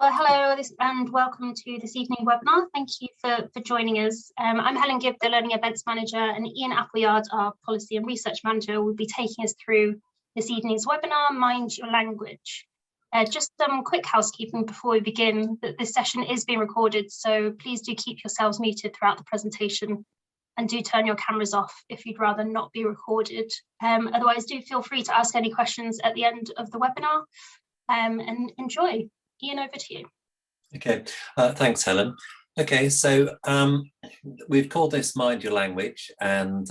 Well, hello and welcome to this evening webinar. Thank you for joining us. I'm Helen Gibb, the Learning Events Manager, and Ian Appleyard, our Policy and Research Manager, will be taking us through this evening's webinar, Mind Your Language. Just some quick housekeeping before we begin, that this session is being recorded, so please do keep yourselves muted throughout the presentation and do turn your cameras off if you'd rather not be recorded. Otherwise, do feel free to ask any questions at the end of the webinar and enjoy. Ian, over to you. Okay, thanks, Helen. Okay, so we've called this Mind Your Language, and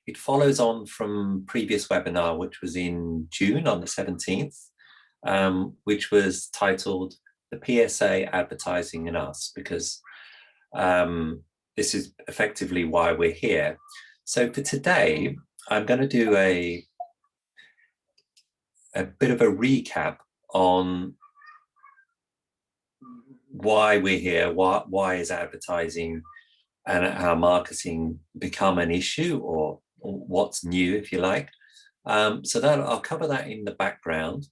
it follows on from previous webinar, which was in June on the 17th, which was titled The PSA Advertising and Us, because this is effectively why we're here. So for today, I'm going to do a bit of a recap on why we're here, why is advertising and our marketing become an issue, or what's new, if you like. So that I'll cover that in the background.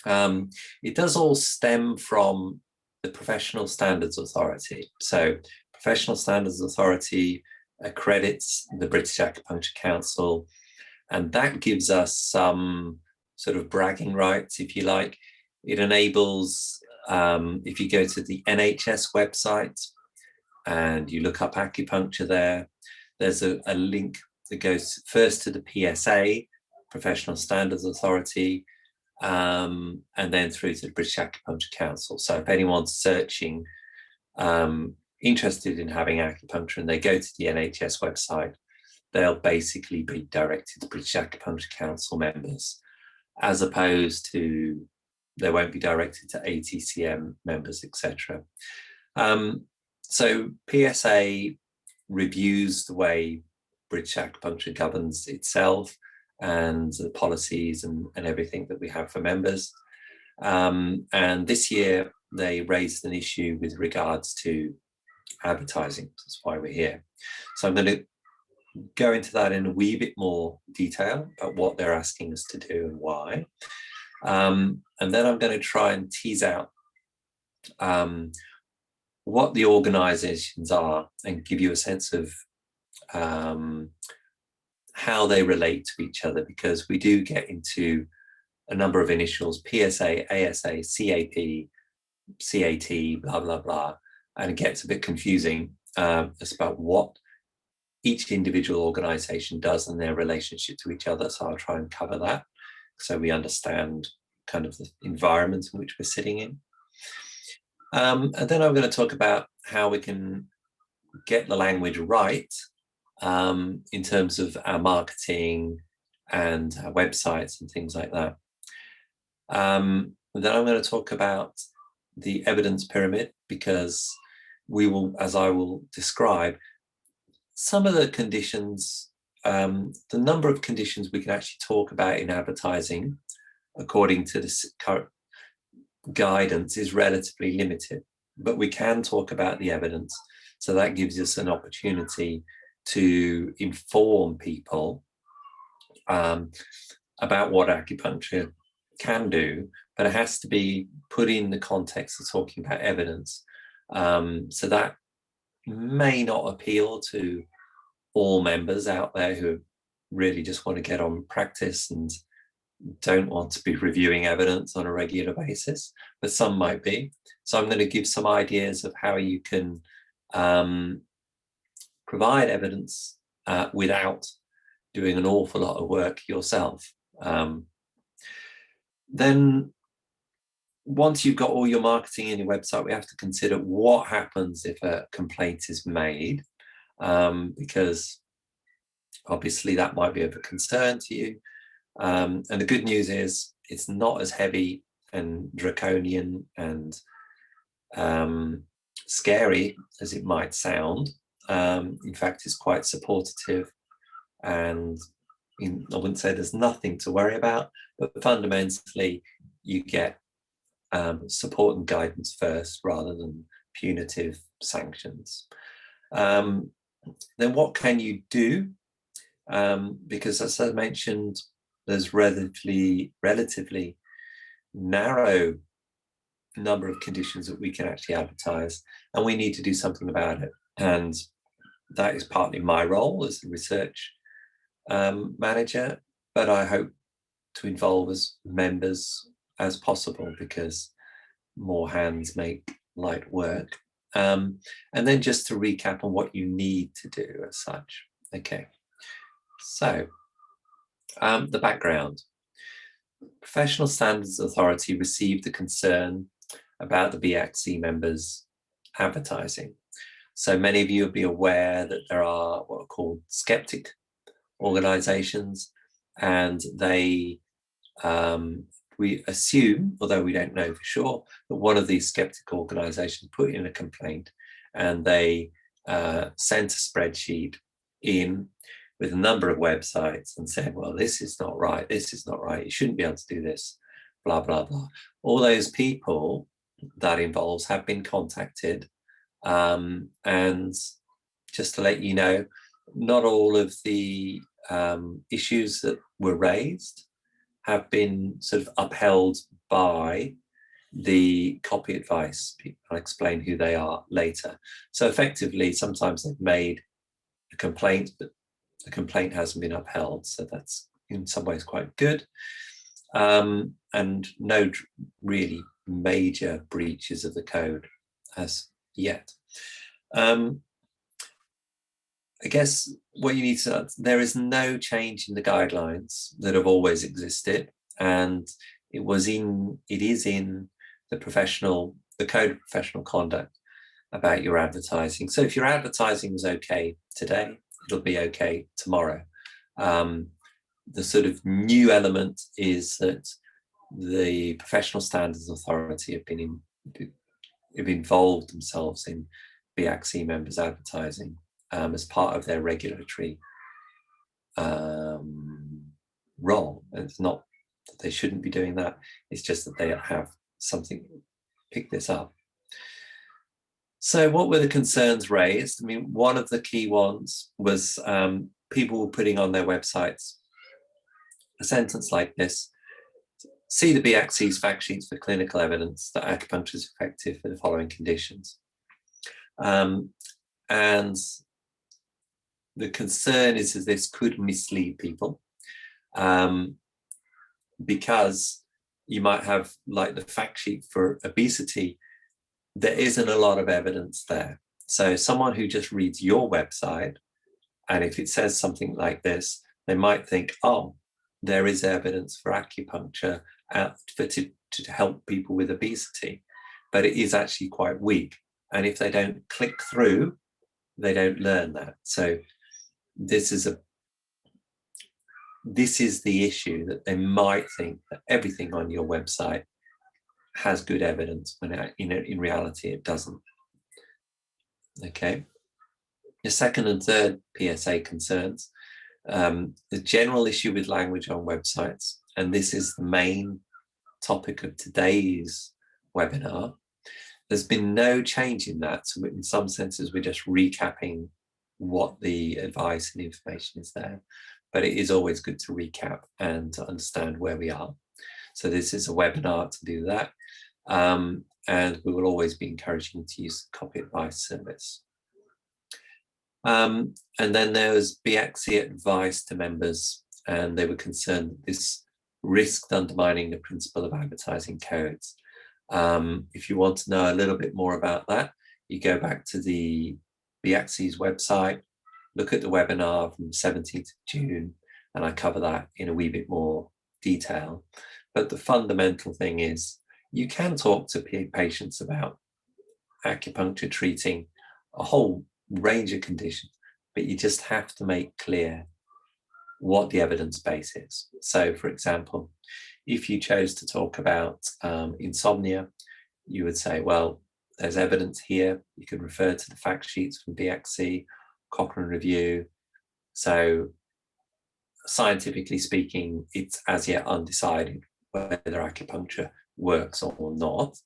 It does all stem from the Professional Standards Authority. So Professional Standards Authority accredits the British Acupuncture Council, and that gives us some sort of bragging rights, if you like. It enables, if you go to the NHS website and you look up acupuncture there, there's a link that goes first to the PSA, Professional Standards Authority, and then through to the British Acupuncture Council. So if anyone's searching, interested in having acupuncture, and they go to the NHS website, they'll basically be directed to British Acupuncture Council members, as opposed to they won't be directed to ATCM members, etc. So PSA reviews the way British Acupuncture governs itself and the policies and everything that we have for members. And this year they raised an issue with regards to advertising. That's why we're here. So I'm going to go into that in a wee bit more detail about what they're asking us to do and why. And then I'm going to try and tease out what the organizations are and give you a sense of how they relate to each other, because we do get into a number of initials: PSA, ASA, CAP, CAT, blah, blah, blah. And it gets a bit confusing as about what each individual organization does and their relationship to each other. So I'll try and cover that, so we understand kind of the environment in which we're sitting in. And then I'm going to talk about how we can get the language right in terms of our marketing and our websites and things like that. And then I'm going to talk about the evidence pyramid, because we will, as I will describe, some of the conditions, the number of conditions we can actually talk about in advertising according to this current guidance is relatively limited, but we can talk about the evidence. So that gives us an opportunity to inform people about what acupuncture can do, but it has to be put in the context of talking about evidence. So that may not appeal to all members out there who really just want to get on practice and don't want to be reviewing evidence on a regular basis, but some might be. So I'm going to give some ideas of how you can provide evidence without doing an awful lot of work yourself. Then once you've got all your marketing in your website, we have to consider what happens if a complaint is made, because obviously that might be of a concern to you. And the good news is it's not as heavy and draconian and scary as it might sound. In fact, it's quite supportive, and I wouldn't say there's nothing to worry about, but fundamentally you get support and guidance first rather than punitive sanctions. Then what can you do? Because as I mentioned, there's relatively narrow number of conditions that we can actually advertise, and we need to do something about it. And that is partly my role as a research manager, but I hope to involve as members as possible, because more hands make light work. And then just to recap on what you need to do as such. Okay, so the background. Professional Standards Authority received a concern about the BACC members' advertising. So many of you will be aware that there are what are called skeptic organizations, and they, we assume, although we don't know for sure, that one of these skeptic organizations put in a complaint, and they sent a spreadsheet in with a number of websites and said, well, this is not right, this is not right, you shouldn't be able to do this, blah, blah, blah. All those people that involves have been contacted. And just to let you know, not all of the issues that were raised have been sort of upheld by the copy advice. I'll explain who they are later. So effectively, sometimes they've made a complaint, but the complaint hasn't been upheld. So that's in some ways quite good. And no really major breaches of the code as yet. I guess what you need to, there is no change in the guidelines that have always existed, and it is in the code of professional conduct about your advertising. So if your advertising is okay today, it'll be okay tomorrow. The sort of new element is that the Professional Standards Authority have involved themselves in BACC members' advertising as part of their regulatory role. And it's not that they shouldn't be doing that, it's just that they have something pick this up. So what were the concerns raised? I mean, one of the key ones was people were putting on their websites a sentence like this: see the BACC's fact sheets for clinical evidence that acupuncture is effective for the following conditions. And the concern is that this could mislead people, because you might have, like the fact sheet for obesity, there isn't a lot of evidence there. So someone who just reads your website, and if it says something like this, they might think, oh, there is evidence for acupuncture to help people with obesity, but it is actually quite weak. And if they don't click through, they don't learn that. So this is the issue, that they might think that everything on your website has good evidence when in reality it doesn't. Okay. The second and third PSA concerns, the general issue with language on websites, and this is the main topic of today's webinar. There's been no change in that. So in some senses, we're just recapping what the advice and information is there. But it is always good to recap and to understand where we are. So this is a webinar to do that. And we will always be encouraging to use the copy advice service. And then there was BACC advice to members, and they were concerned that this risked undermining the principle of advertising codes. If you want to know a little bit more about that, you go back to the BACC's website, look at the webinar from 17th of June, and I cover that in a wee bit more detail. But the fundamental thing is, you can talk to patients about acupuncture treating a whole range of conditions, but you just have to make clear what the evidence base is. So, for example, if you chose to talk about insomnia, you would say, well, there's evidence here. You could refer to the fact sheets from BACC, Cochrane Review. So scientifically speaking, it's as yet undecided whether acupuncture works or not.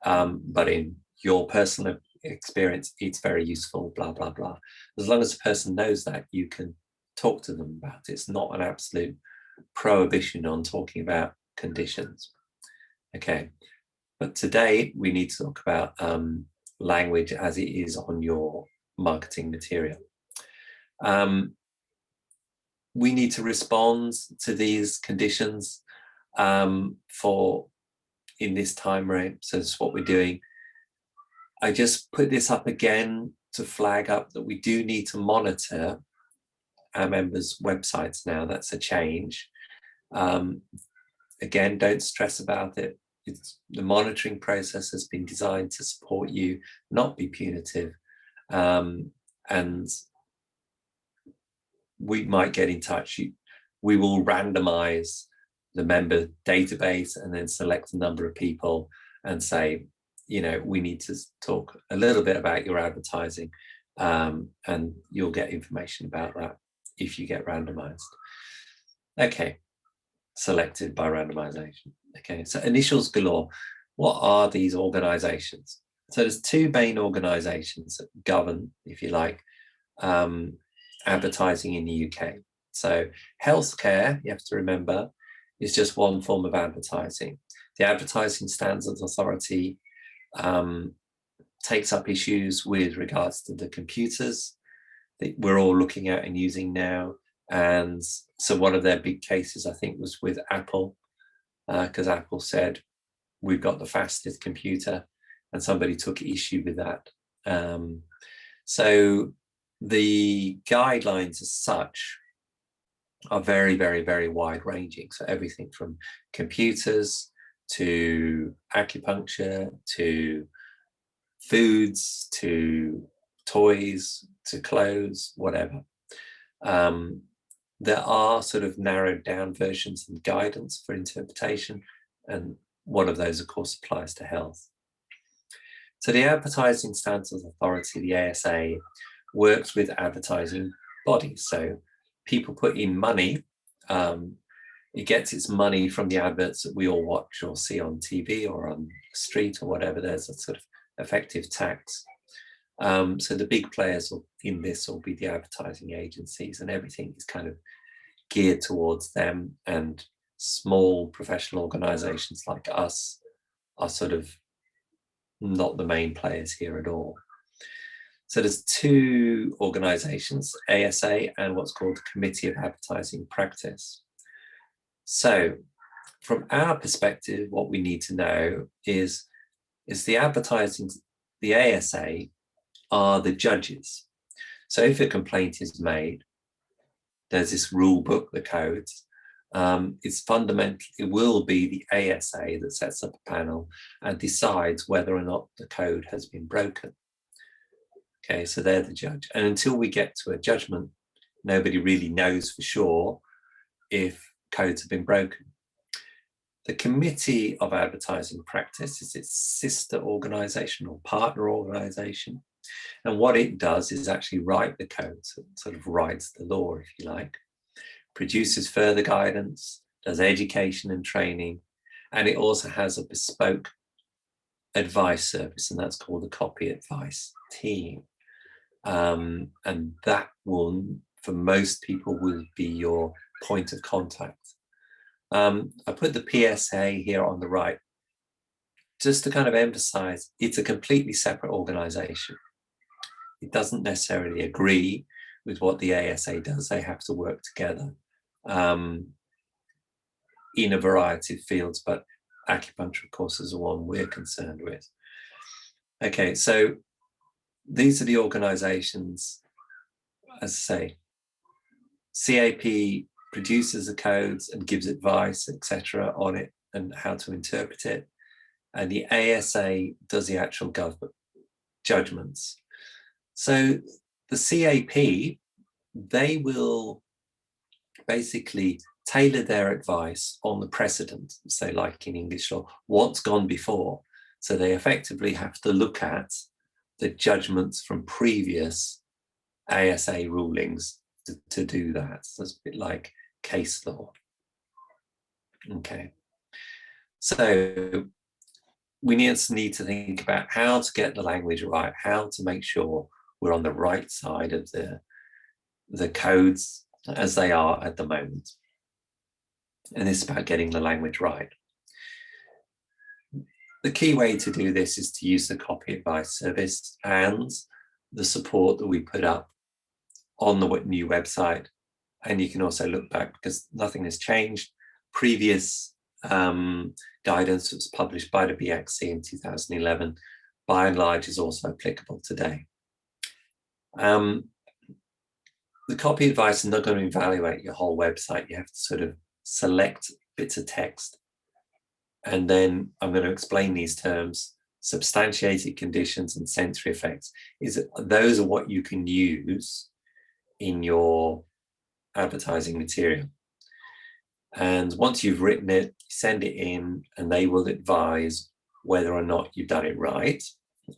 But in your personal experience, it's very useful, blah, blah, blah. As long as the person knows that, you can talk to them about it. It's not an absolute prohibition on talking about conditions. Okay. But today we need to talk about language as it is on your marketing material. We need to respond to these conditions for in this time frame. So that's what we're doing. I just put this up again to flag up that we do need to monitor our members' websites now. That's a change. Again, don't stress about it. The monitoring process has been designed to support you, not be punitive. And we might get in touch. We will randomize the member database and then select a number of people and say, you know, we need to talk a little bit about your advertising, and you'll get information about that if you get randomized. Okay, selected by randomization. Okay, so initials galore. What are these organizations? So there's two main organizations that govern, if you like, advertising in the UK. So healthcare, you have to remember, is just one form of advertising. The Advertising Standards Authority takes up issues with regards to the computers that we're all looking at and using now. And so one of their big cases, I think, was with Apple, because Apple said, we've got the fastest computer, and somebody took issue with that. So the guidelines as such are very, very, very wide ranging. So everything from computers to acupuncture, to foods, to toys, to clothes, whatever. There are sort of narrowed down versions and guidance for interpretation, and one of those, of course, applies to health. So the Advertising Standards Authority, the ASA, works with advertising bodies. So people put in money. It gets its money from the adverts that we all watch or see on TV or on the street or whatever. There's a sort of effective tax. So the big players in this will be the advertising agencies, and everything is kind of geared towards them, and small professional organizations like us are sort of not the main players here at all. So there's two organizations, ASA and what's called the Committee of Advertising Practice. So from our perspective, what we need to know is the ASA are the judges. So if a complaint is made, there's this rule book, the codes. It's fundamentally, it will be the ASA that sets up a panel and decides whether or not the code has been broken. Okay, so they're the judge. And until we get to a judgment, nobody really knows for sure if codes have been broken. The Committee of Advertising Practice is its sister organization or partner organization. And what it does is actually write the code, so it sort of writes the law, if you like, produces further guidance, does education and training, and it also has a bespoke advice service, and that's called the Copy Advice Team. And that will, for most people, will be your point of contact. I put the PSA here on the right, just to kind of emphasize, it's a completely separate organization. It doesn't necessarily agree with what the ASA does. They have to work together in a variety of fields, but acupuncture, of course, is the one we're concerned with. Okay, so these are the organizations, as I say, CAP produces the codes and gives advice, etc., on it and how to interpret it. And the ASA does the actual government judgments. So the CAP, they will basically tailor their advice on the precedent, so like in English law, what's gone before. So they effectively have to look at the judgments from previous ASA rulings to do that. So it's a bit like case law. Okay. So we need to think about how to get the language right, how to make sure we're on the right side of the codes as they are at the moment. And it's about getting the language right. the key way to do this is to use the copy advice service and the support that we put up on the new website. And you can also look back because nothing has changed. Previous guidance was published by the BXC in 2011, by and large, is also applicable today. The copy advice is not going to evaluate your whole website. You have to sort of select bits of text. And then I'm going to explain these terms. Substantiated conditions and sensory effects. Those are what you can use in your advertising material. And once you've written it, send it in and they will advise whether or not you've done it right.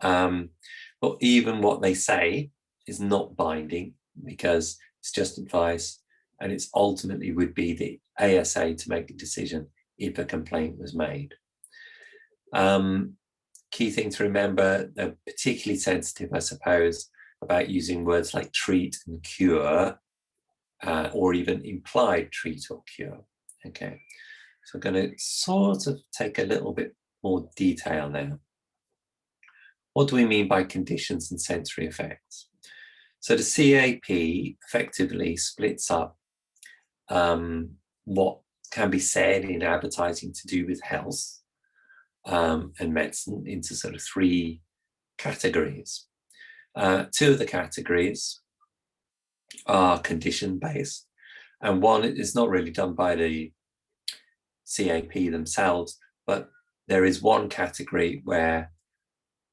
But even what they say is not binding because it's just advice, and it's ultimately would be the ASA to make a decision if a complaint was made. Key thing to remember, they're particularly sensitive, I suppose, about using words like treat and cure, or even implied treat or cure. Okay, so I'm going to sort of take a little bit more detail now. What do we mean by conditions and sensory effects? So the CAP effectively splits up what can be said in advertising to do with health and medicine into sort of three categories. Two of the categories are condition-based, and one is not really done by the CAP themselves, but there is one category where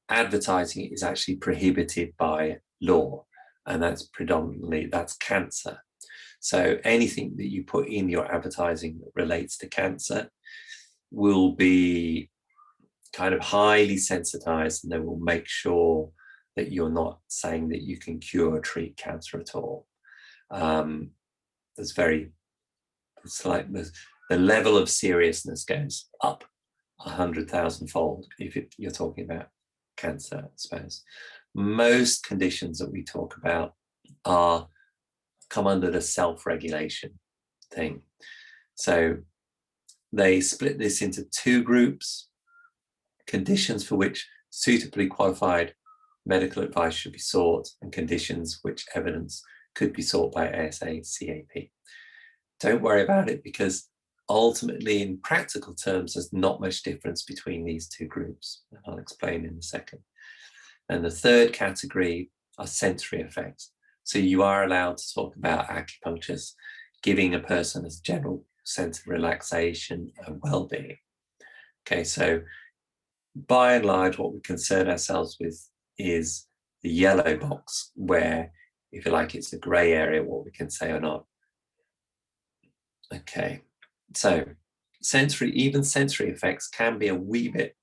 advertising is actually prohibited by law, and that's cancer. So anything that you put in your advertising that relates to cancer will be kind of highly sensitized, and they will make sure that you're not saying that you can cure or treat cancer at all. The level of seriousness goes up 100,000-fold if you're talking about cancer, I suppose. Most conditions that we talk about come under the self-regulation thing. So they split this into two groups: conditions for which suitably qualified medical advice should be sought, and conditions which evidence could be sought by ASA CAP. Don't worry about it, because ultimately, in practical terms, there's not much difference between these two groups. And I'll explain in a second. And the third category are sensory effects. So you are allowed to talk about acupuncture giving a person a general sense of relaxation and well-being. Okay, so by and large, what we concern ourselves with is the yellow box, where, if you like, it's a grey area, what we can say or not. Okay, so even sensory effects can be a wee bit,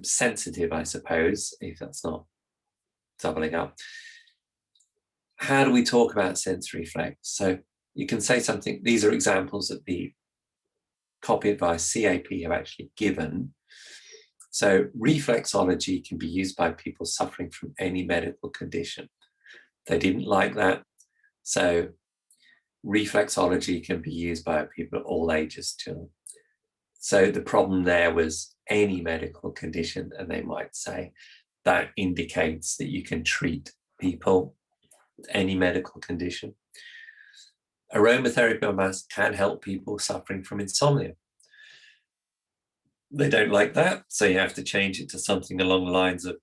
sensitive, I suppose, if that's not doubling up. How do we talk about sensory effects? So you can say something. These are examples that the copy advice CAP have actually given. So reflexology can be used by people suffering from any medical condition. They didn't like that. So reflexology can be used by people of all ages too. So the problem there was any medical condition, and they might say that indicates that you can treat people with any medical condition. Aromatherapy can help people suffering from insomnia. They don't like that, so you have to change it to something along the lines of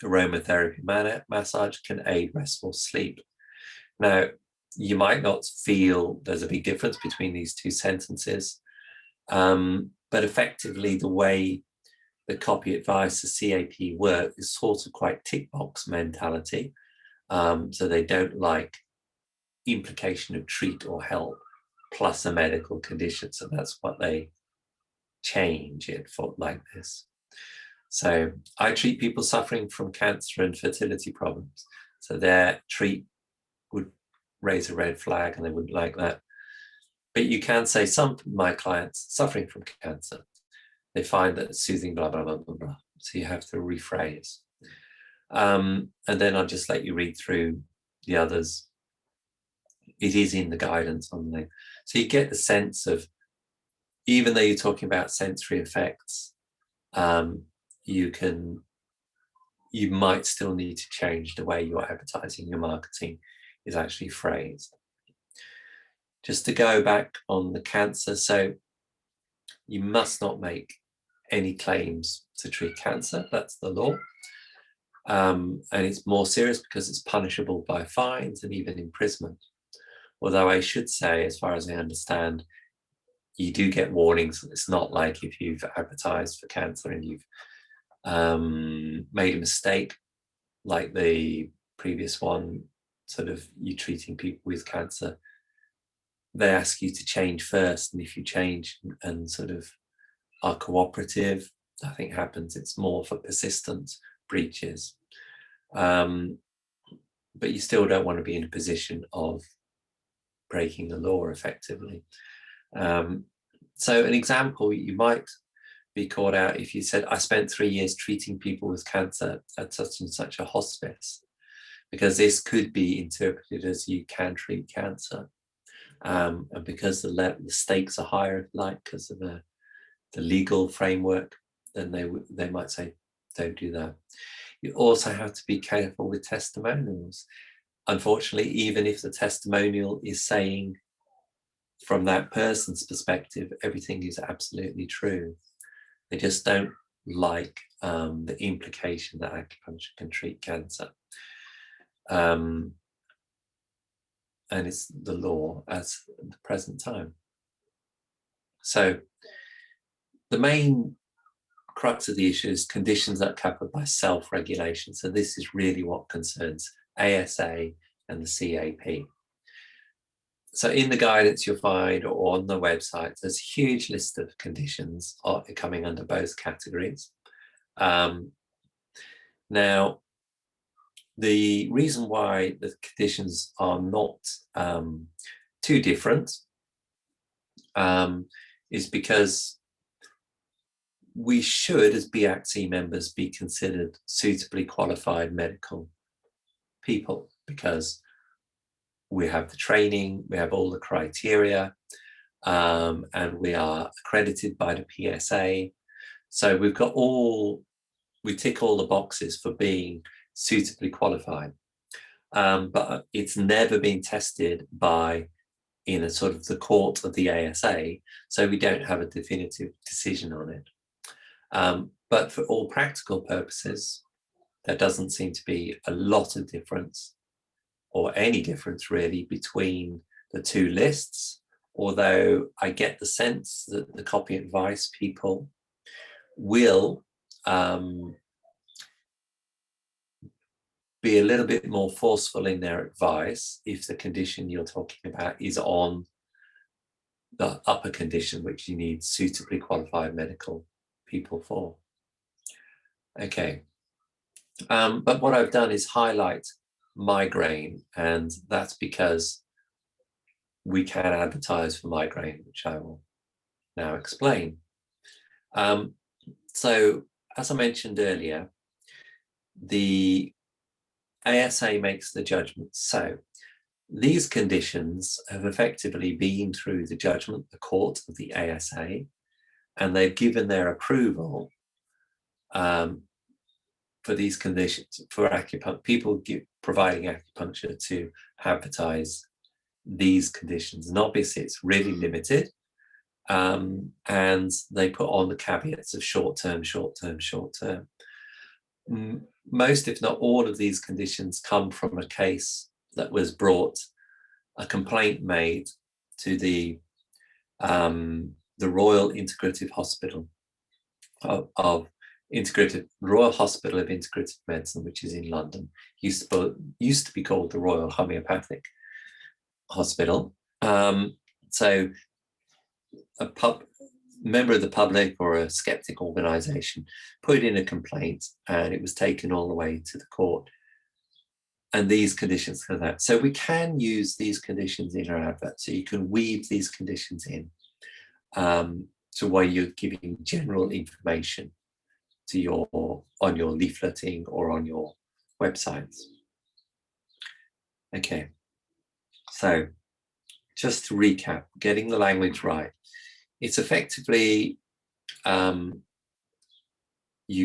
aromatherapy massage can aid restful sleep. Now, you might not feel there's a big difference between these two sentences, but effectively the way the copy advice, the CAP work, is sort of quite tick box mentality. So they don't like implication of treat or help plus a medical condition. So that's what they change it for, like this. So I treat people suffering from cancer and fertility problems. So their treat would raise a red flag and they wouldn't like that. But you can say some of my clients suffering from cancer, they find that it's soothing, blah, blah, blah, blah, blah. So you have to rephrase. And then I'll just let you read through the others. It is in the guidance on there. So you get the sense of even though you're talking about sensory effects, you might still need to change the way your advertising, your marketing is actually phrased. Just to go back on the cancer, so you must not make any claims to treat cancer. That's the law. And it's more serious because it's punishable by fines and even imprisonment. Although I should say, as far as I understand, you do get warnings. It's not like if you've advertised for cancer and you've made a mistake, like the previous one, sort of you treating people with cancer, they ask you to change first. And if you change and sort of are cooperative, nothing happens. It's more for persistent breaches. But you still don't want to be in a position of breaking the law effectively. So an example, you might be caught out if you said, I spent 3 years treating people with cancer at such and such a hospice, because this could be interpreted as you can treat cancer. And because the stakes are higher, like because of the legal framework, then they might say, don't do that. You also have to be careful with testimonials. Unfortunately, even if the testimonial is saying from that person's perspective, everything is absolutely true, they just don't like the implication that acupuncture can treat cancer. And it's the law as at the present time. So the main crux of the issue is conditions that are covered by self-regulation. So this is really what concerns ASA and the CAP. So in the guidance you'll find, or on the website, there's a huge list of conditions coming under both categories. Now, the reason why the conditions are not too different is because we should, as BACC members, be considered suitably qualified medical people, because we have the training, we have all the criteria, and we are accredited by the PSA. So we tick all the boxes for being suitably qualified. But it's never been tested in a sort of the court of the ASA, so we don't have a definitive decision on it. But for all practical purposes, there doesn't seem to be a lot of difference, or any difference really, between the two lists, although I get the sense that the copy advice people will be a little bit more forceful in their advice if the condition you're talking about is on the upper condition, which you need suitably qualified medical people for. Okay, but what I've done is highlight migraine, and that's because we can advertise for migraine, which I will now explain. So as I mentioned earlier, the ASA makes the judgment. So these conditions have effectively been through the judgment, the court of the ASA, and they've given their approval for these conditions for people providing acupuncture to advertise these conditions. And obviously it's really limited, and they put on the caveats of short-term, short-term, short-term. Most, if not all, of these conditions come from a case that was brought, a complaint made to the Royal Integrative Hospital Royal Hospital of Integrative Medicine, which is in London. Used to be called the Royal Homeopathic Hospital. So a member of the public or a skeptic organisation put in a complaint, and it was taken all the way to the court. And these conditions come out. So we can use these conditions in our advert. So you can weave these conditions in to where you're giving general information to on your leafleting or on your websites. Okay, so just to recap, getting the language right. It's effectively, you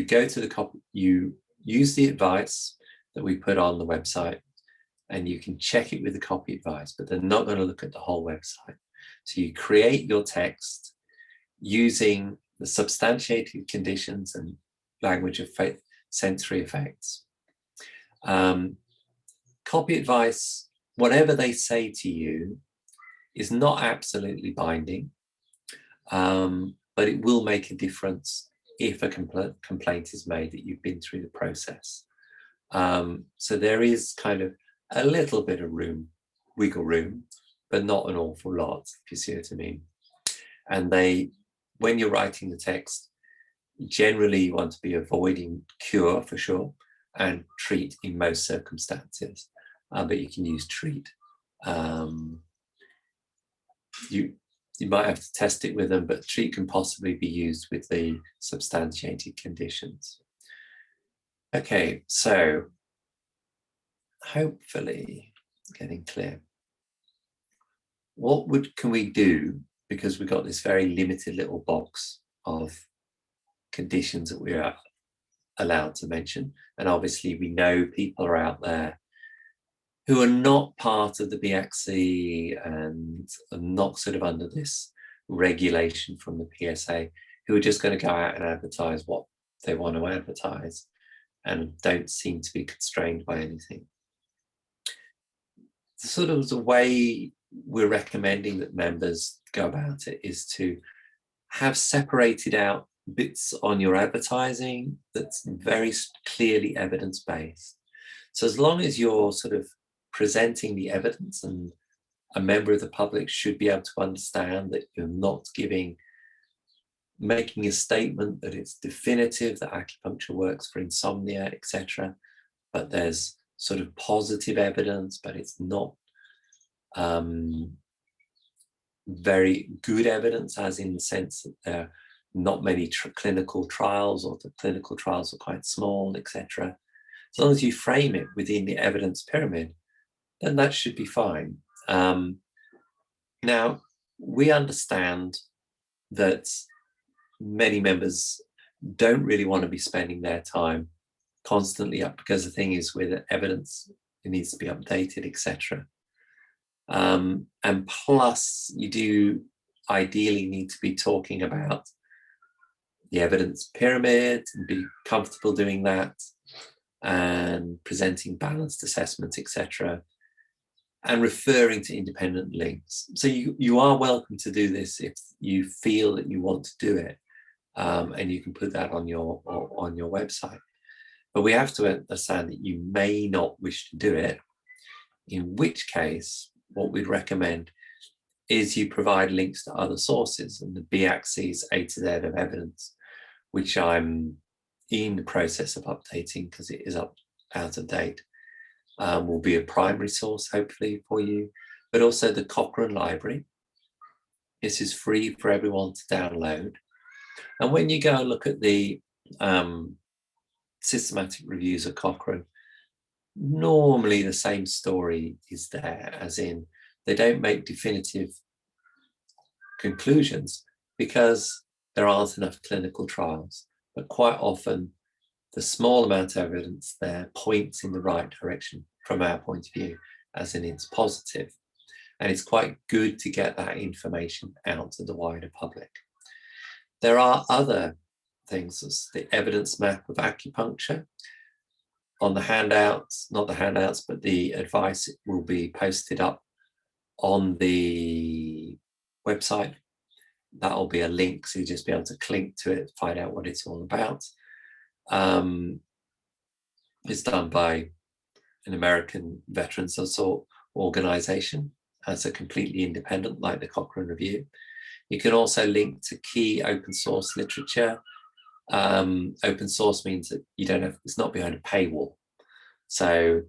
go to the copy, you use the advice that we put on the website, and you can check it with the copy advice, but they're not going to look at the whole website. So you create your text using the substantiated conditions and language of sensory effects. Copy advice, whatever they say to you, is not absolutely binding, but it will make a difference if a complaint is made that you've been through the process. So there is kind of a little bit of wiggle room, but not an awful lot, if you see what I mean. And when you're writing the text, generally you want to be avoiding cure for sure, and treat in most circumstances, but you can use treat. You might have to test it with them, but treat can possibly be used with the substantiated conditions. Okay, so hopefully getting clear. What can we do, because we've got this very limited little box of conditions that we're allowed to mention, and obviously we know people are out there who are not part of the BACC and are not sort of under this regulation from the PSA, who are just going to go out and advertise what they want to advertise and don't seem to be constrained by anything. Sort of the way we're recommending that members go about it is to have separated out bits on your advertising that's very clearly evidence-based. So as long as you're sort of presenting the evidence, and a member of the public should be able to understand that you're not making a statement that it's definitive that acupuncture works for insomnia, etc. But there's sort of positive evidence, but it's not very good evidence, as in the sense that there are not many clinical trials, or the clinical trials are quite small, etc. As long as you frame it within the evidence pyramid, then that should be fine. Now, we understand that many members don't really want to be spending their time constantly up, because the thing is, with evidence, it needs to be updated, etc. And plus, you do ideally need to be talking about the evidence pyramid and be comfortable doing that, and presenting balanced assessments, etc., and referring to independent links. So you are welcome to do this if you feel that you want to do it, and you can put that on your website. But we have to understand that you may not wish to do it, in which case what we'd recommend is you provide links to other sources, and the BACC's A to Z of evidence, which I'm in the process of updating because it is out of date, will be a primary source hopefully for you, but also the Cochrane library. This is free for everyone to download, and when you go and look at the systematic reviews of Cochrane, normally the same story is there, as in they don't make definitive conclusions because there aren't enough clinical trials, but quite often the small amount of evidence there points in the right direction from our point of view, as in it's positive. And it's quite good to get that information out to the wider public. There are other things, as the evidence map of acupuncture. On the handouts, not the handouts, but the advice will be posted up on the website. That'll be a link, so you'll just be able to click to it, find out what it's all about. It's done by an American veterans assault organization, as a completely independent, like the Cochrane Review. You can also link to key open source literature. Open source means that you don't have, it's not behind a paywall. So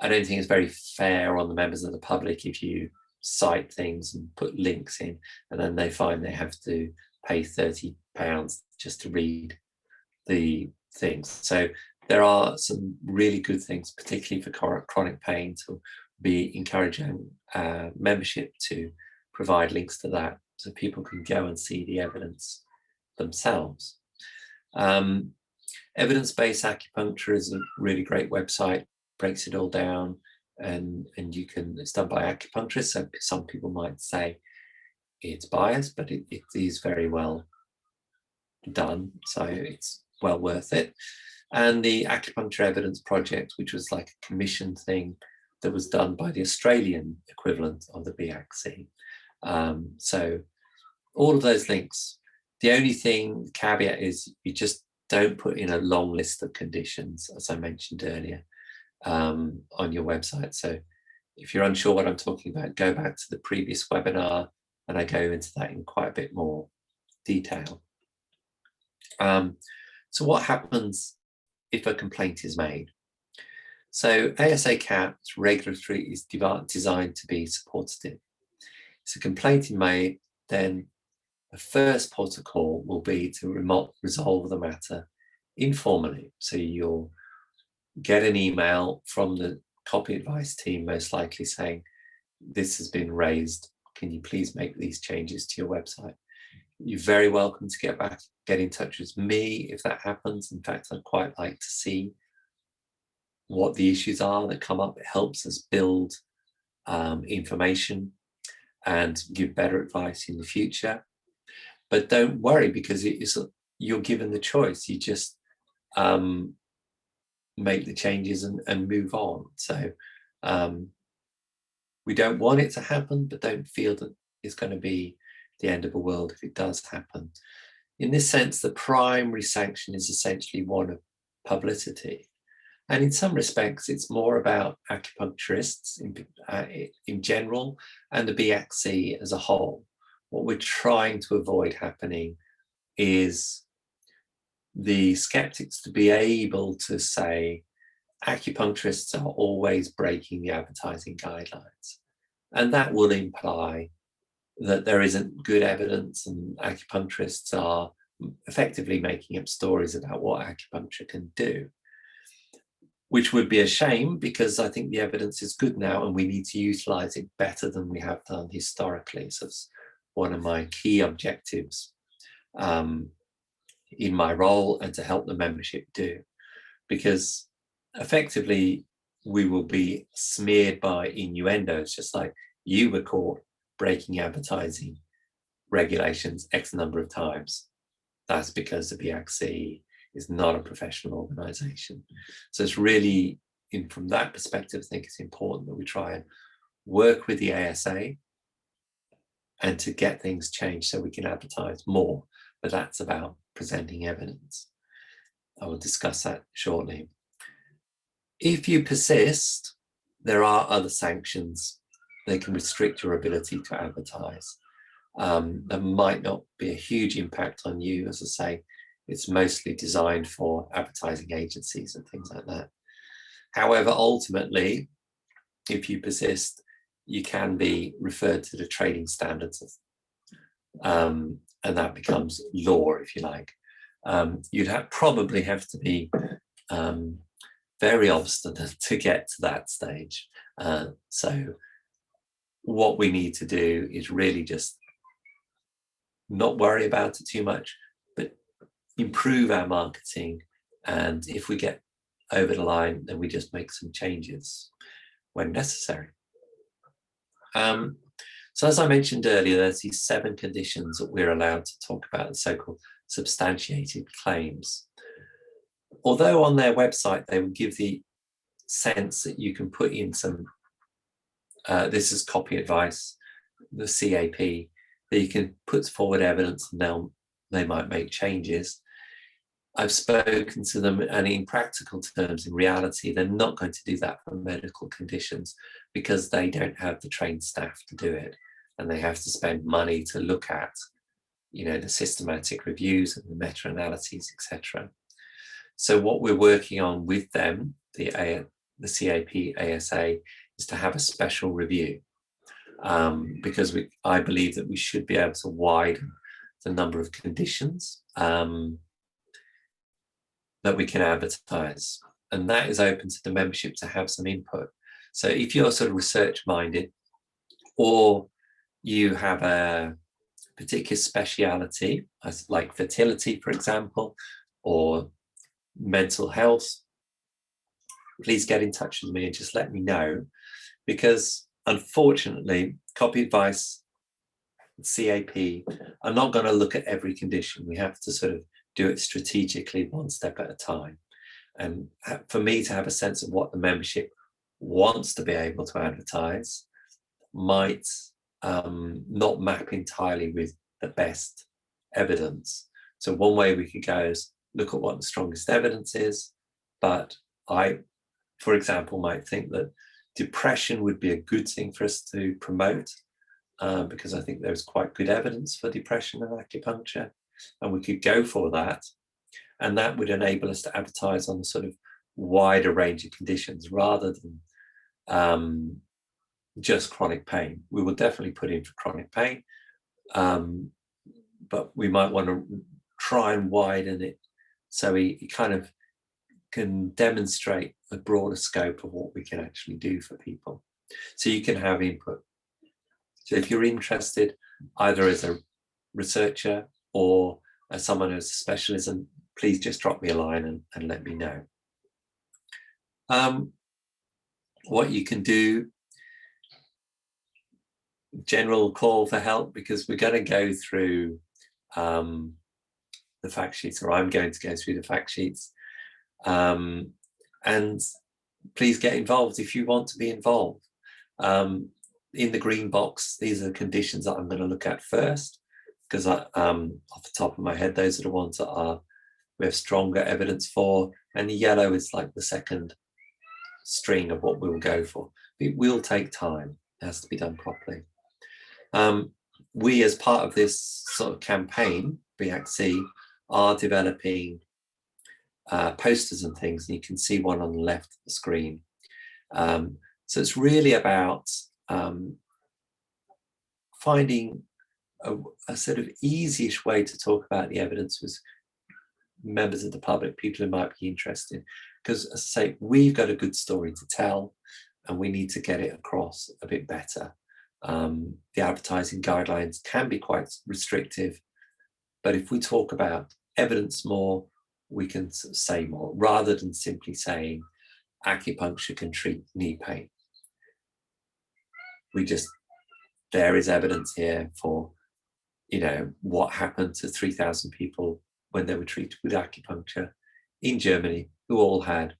I don't think it's very fair on the members of the public if you cite things and put links in, and then they find they have to pay £30 just to read the things. So there are some really good things, particularly for chronic pain, to be encouraging membership to provide links to that so people can go and see the evidence themselves. Evidence-based acupuncture is a really great website, breaks it all down, and you can, it's done by acupuncturists, so some people might say it's biased, but it is very well done, so it's well worth it. And the Acupuncture Evidence Project, which was like a commission thing that was done by the Australian equivalent of the BACC. So all of those links. The only thing, caveat, is you just don't put in a long list of conditions, as I mentioned earlier, on your website. So if you're unsure what I'm talking about, go back to the previous webinar and I go into that in quite a bit more detail. So what happens if a complaint is made? So ASA CAP's regulatory is designed to be supportive. If a complaint is made, then the first protocol will be to resolve the matter informally. So you'll get an email from the copy advice team, most likely saying, this has been raised, can you please make these changes to your website? You're very welcome to get in touch with me if that happens. In fact, I'd quite like to see what the issues are that come up. It helps us build information and give better advice in the future. But don't worry, because you're given the choice. You just make the changes and move on. So we don't want it to happen, but don't feel that it's going to be the end of the world if it does happen. In this sense, the primary sanction is essentially one of publicity. And in some respects, it's more about acupuncturists in general and the BACC as a whole. What we're trying to avoid happening is the skeptics to be able to say acupuncturists are always breaking the advertising guidelines. And that will imply that there isn't good evidence and acupuncturists are effectively making up stories about what acupuncture can do, which would be a shame, because I think the evidence is good now and we need to utilize it better than we have done historically. So it's one of my key objectives in my role and to help the membership do, because effectively we will be smeared by innuendos, just like you were caught breaking advertising regulations X number of times. That's because the BACC is not a professional organization. So it's really, from that perspective, I think it's important that we try and work with the ASA and to get things changed so we can advertise more. But that's about presenting evidence. I will discuss that shortly. If you persist, there are other sanctions. They can restrict your ability to advertise. There might not be a huge impact on you. As I say, it's mostly designed for advertising agencies and things like that. However, ultimately, if you persist, you can be referred to the trading standards, and that becomes law, if you like. You'd probably have to be very obstinate to get to that stage. So what we need to do is really just not worry about it too much, but improve our marketing. And if we get over the line, then we just make some changes when necessary. So as I mentioned earlier, there's these 7 conditions that we're allowed to talk about, the so-called substantiated claims. Although on their website, they will give the sense that you can put in some, this is copy advice, the CAP, that you can put forward evidence and they might make changes. I've spoken to them, and in practical terms, in reality, they're not going to do that for medical conditions because they don't have the trained staff to do it. And they have to spend money to look at, the systematic reviews and the meta-analyses, etc. So what we're working on with them, the CAP ASA, is to have a special review, because I believe that we should be able to widen the number of conditions that we can advertise, and that is open to the membership to have some input. So if you're sort of research minded, or you have a particular speciality, as like fertility, for example, or mental health, please get in touch with me and just let me know, because unfortunately, copy advice, CAP, are not going to look at every condition. We have to sort of do it strategically, one step at a time. And for me to have a sense of what the membership wants to be able to advertise might not map entirely with the best evidence. So one way we could go is look at what the strongest evidence is, but I, for example, might think that depression would be a good thing for us to promote, because I think there's quite good evidence for depression and acupuncture, and we could go for that. And that would enable us to advertise on a sort of wider range of conditions rather than just chronic pain. We will definitely put in for chronic pain, but we might want to try and widen it so he kind of can demonstrate a broader scope of what we can actually do for people. So you can have input. So if you're interested, either as a researcher or as someone who has a specialism, please just drop me a line and let me know. What you can do, general call for help, because we're going to go through the fact sheets, or I'm going to go through the fact sheets. And please get involved if you want to be involved. In the green box, these are the conditions that I'm going to look at first, because off the top of my head, those are the ones that we have stronger evidence for, and the yellow is like the second string of what we'll go for. It will take time. It has to be done properly. We, as part of this sort of campaign, BACC, are developing posters and things, and you can see one on the left of the screen. So it's really about finding a sort of easy-ish way to talk about the evidence with members of the public, people who might be interested. Because, as I say, we've got a good story to tell, and we need to get it across a bit better. The advertising guidelines can be quite restrictive, but if we talk about evidence more, we can say more, rather than simply saying acupuncture can treat knee pain. There is evidence here for, what happened to 3,000 people when they were treated with acupuncture in Germany, who all had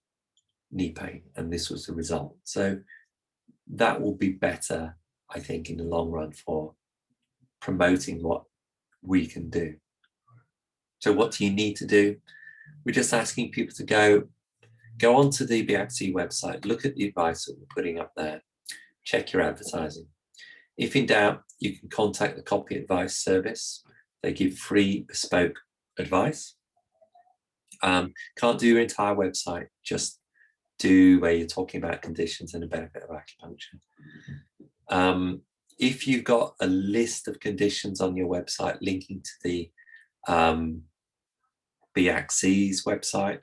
knee pain, and this was the result. So that will be better, I think, in the long run for promoting what we can do. So what do you need to do? We're just asking people to go onto the BACC website, look at the advice that we're putting up there, check your advertising. If in doubt, you can contact the Copy Advice service. They give free bespoke advice. Can't do your entire website, just do where you're talking about conditions and the benefit of acupuncture. If you've got a list of conditions on your website linking to the BACC's website,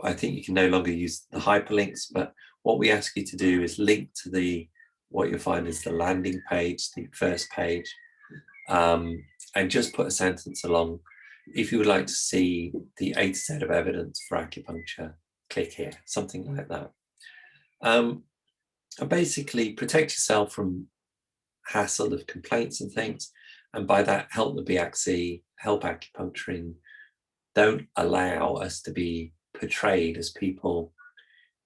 I think you can no longer use the hyperlinks, but what we ask you to do is link to what you'll find is the landing page, the first page, and just put a sentence along. If you would like to see the A to Z of evidence for acupuncture, click here, something like that. And basically protect yourself from hassle of complaints and things, and by that help the BACC, help acupuncture. Don't allow us to be portrayed as people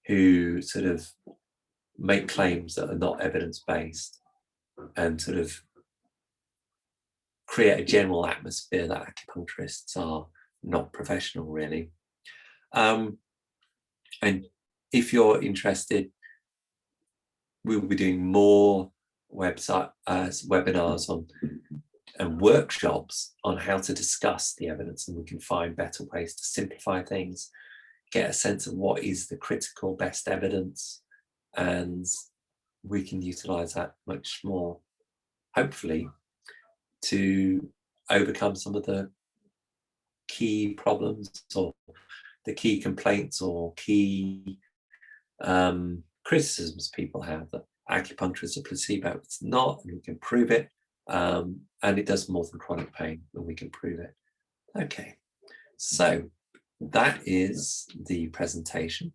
who sort of make claims that are not evidence-based and sort of create a general atmosphere that acupuncturists are not professional, really. And if you're interested, we will be doing more webinars and workshops on how to discuss the evidence, and we can find better ways to simplify things, get a sense of what is the critical best evidence, and we can utilize that much more, hopefully, to overcome some of the key problems or the key complaints or key criticisms people have, that acupuncture is a placebo. It's not, and we can prove it. and it does more than chronic pain, and we can prove it. Okay, so that is the presentation.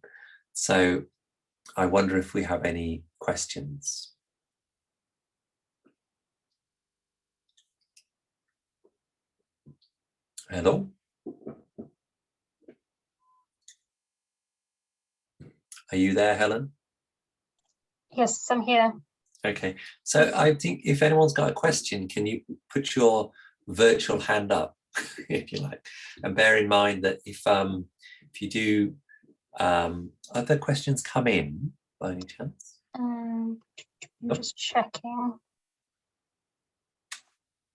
So I wonder if we have any questions. Hello? Are you there, Helen? Yes, I'm here. Okay, so I think if anyone's got a question, can you put your virtual hand up, if you like, and bear in mind that if you do, other questions come in by any chance? I'm just checking.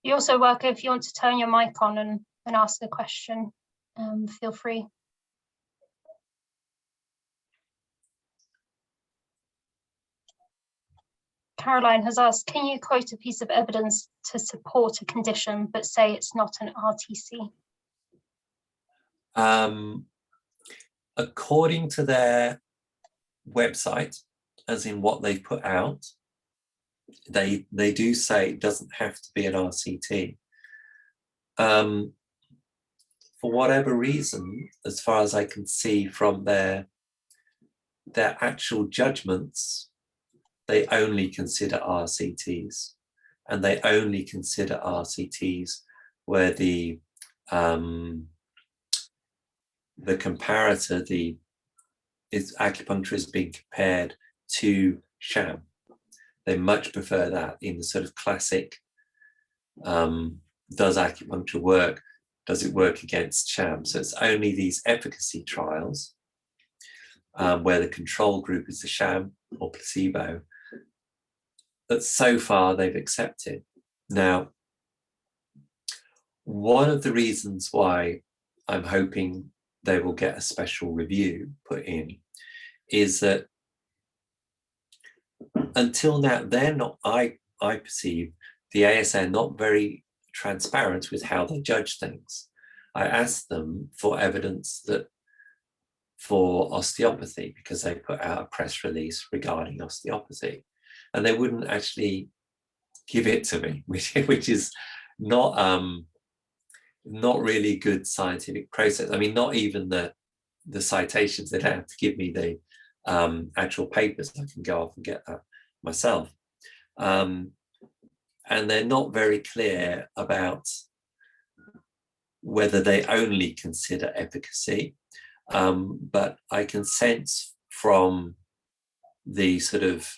You also welcome if you want to turn your mic on and ask a question. Feel free. Caroline has asked, can you quote a piece of evidence to support a condition but say it's not an RTC? According to their website, as in what they've put out, they do say it doesn't have to be an RCT. For whatever reason, as far as I can see from their actual judgments, they only consider RCTs, and they only consider RCTs where the comparator, acupuncture is being compared to sham. They much prefer that in the sort of classic, does acupuncture work? Does it work against sham? So it's only these efficacy trials where the control group is the sham or placebo that so far they've accepted. Now, one of the reasons why I'm hoping they will get a special review put in is that until now, they're not, I perceive the ASA not very transparent with how they judge things. I asked them for evidence that for osteopathy, because they put out a press release regarding osteopathy, and they wouldn't actually give it to me, which is not really good scientific process. I mean, not even the citations. They don't have to give me the actual papers. I can go off and get that myself. And they're not very clear about whether they only consider efficacy. But I can sense from the sort of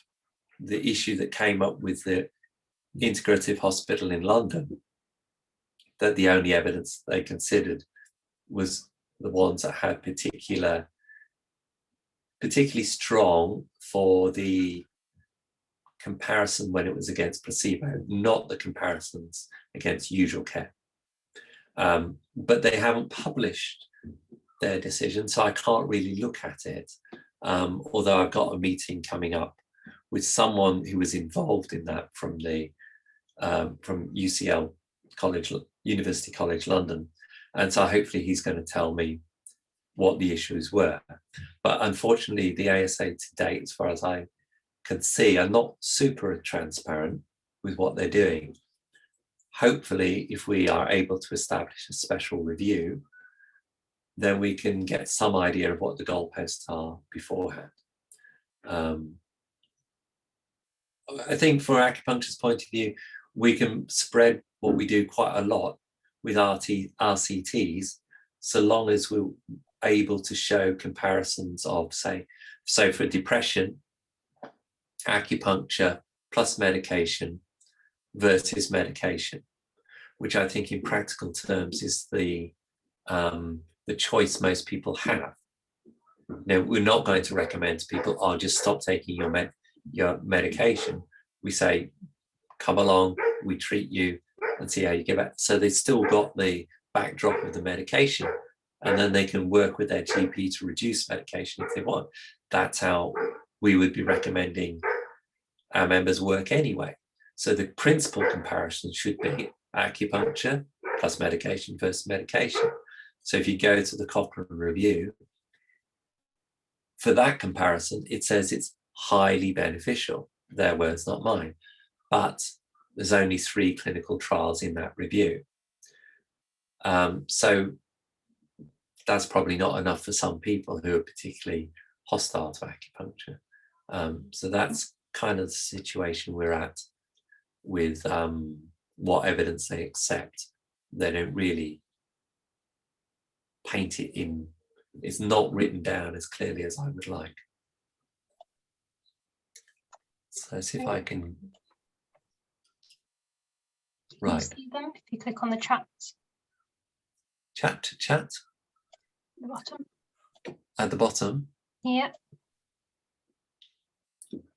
the issue that came up with the integrative hospital in London, that the only evidence they considered was the ones that had particularly strong for the comparison when it was against placebo, not the comparisons against usual care. But they haven't published their decision, so I can't really look at it. Although I've got a meeting coming up with someone who was involved in that from UCL University College London, and so hopefully he's going to tell me what the issues were. But unfortunately, the ASA to date, as far as I can see, are not super transparent with what they're doing. Hopefully, if we are able to establish a special review, then we can get some idea of what the goalposts are beforehand. I think for acupuncture's point of view, we can spread what we do quite a lot with RCTs, so long as we're able to show comparisons of, say, so for depression, acupuncture plus medication versus medication, which I think in practical terms is the choice most people have. Now, we're not going to recommend to people, oh, just stop taking your medication. We say, come along, we treat you and see how you get back. So they've still got the backdrop of the medication, and then they can work with their GP to reduce medication if they want. That's how we would be recommending our members work anyway. So the principal comparison should be acupuncture plus medication versus medication. So if you go to the Cochrane review, for that comparison, it says it's highly beneficial. Their words, not mine. But there's only 3 clinical trials in that review. So that's probably not enough for some people who are particularly hostile to acupuncture. So that's kind of the situation we're at with what evidence they accept. They don't really paint it in, it's not written down as clearly as I would like. So see if I can, right. See them if you click on the chat. Chat, At the bottom. at the bottom. Yeah.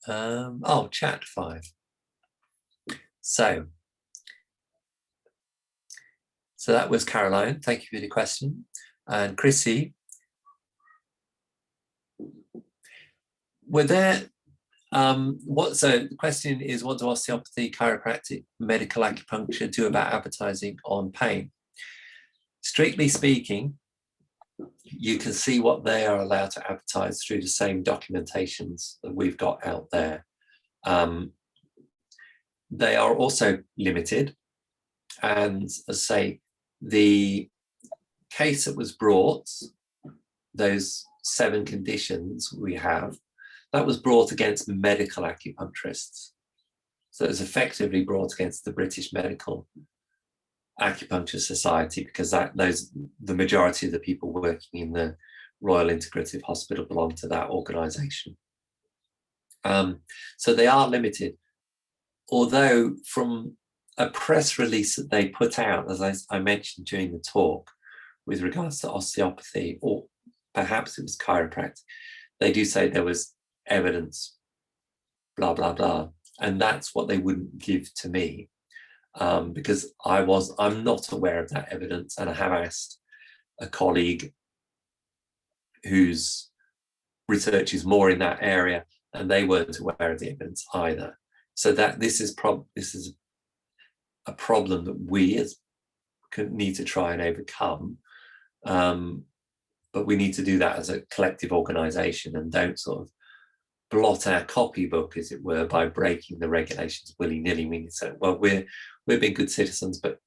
Oh, chat 5. So that was Caroline. Thank you for the question. And Chrissy, were there, so the question is, what do osteopathy, chiropractic, medical acupuncture do about advertising on pain? Strictly speaking, you can see what they are allowed to advertise through the same documentations that we've got out there. They are also limited. And as I say, the case that was brought, those 7 conditions we have, that was brought against medical acupuncturists. So it was effectively brought against the British Medical Acupuncture Society, because the majority of the people working in the Royal Integrative Hospital belong to that organisation. So they are limited, although from a press release that they put out, as I mentioned during the talk, with regards to osteopathy, or perhaps it was chiropractic, they do say there was evidence, blah, blah, blah. And that's what they wouldn't give to me, because I'm not aware of that evidence. And I have asked a colleague whose research is more in that area, and they weren't aware of the evidence either. So that this is a problem that we as need to try and overcome. But we need to do that as a collective organisation, and don't sort of blot our copybook, as it were, by breaking the regulations willy-nilly. We need to say, well, we're being good citizens, but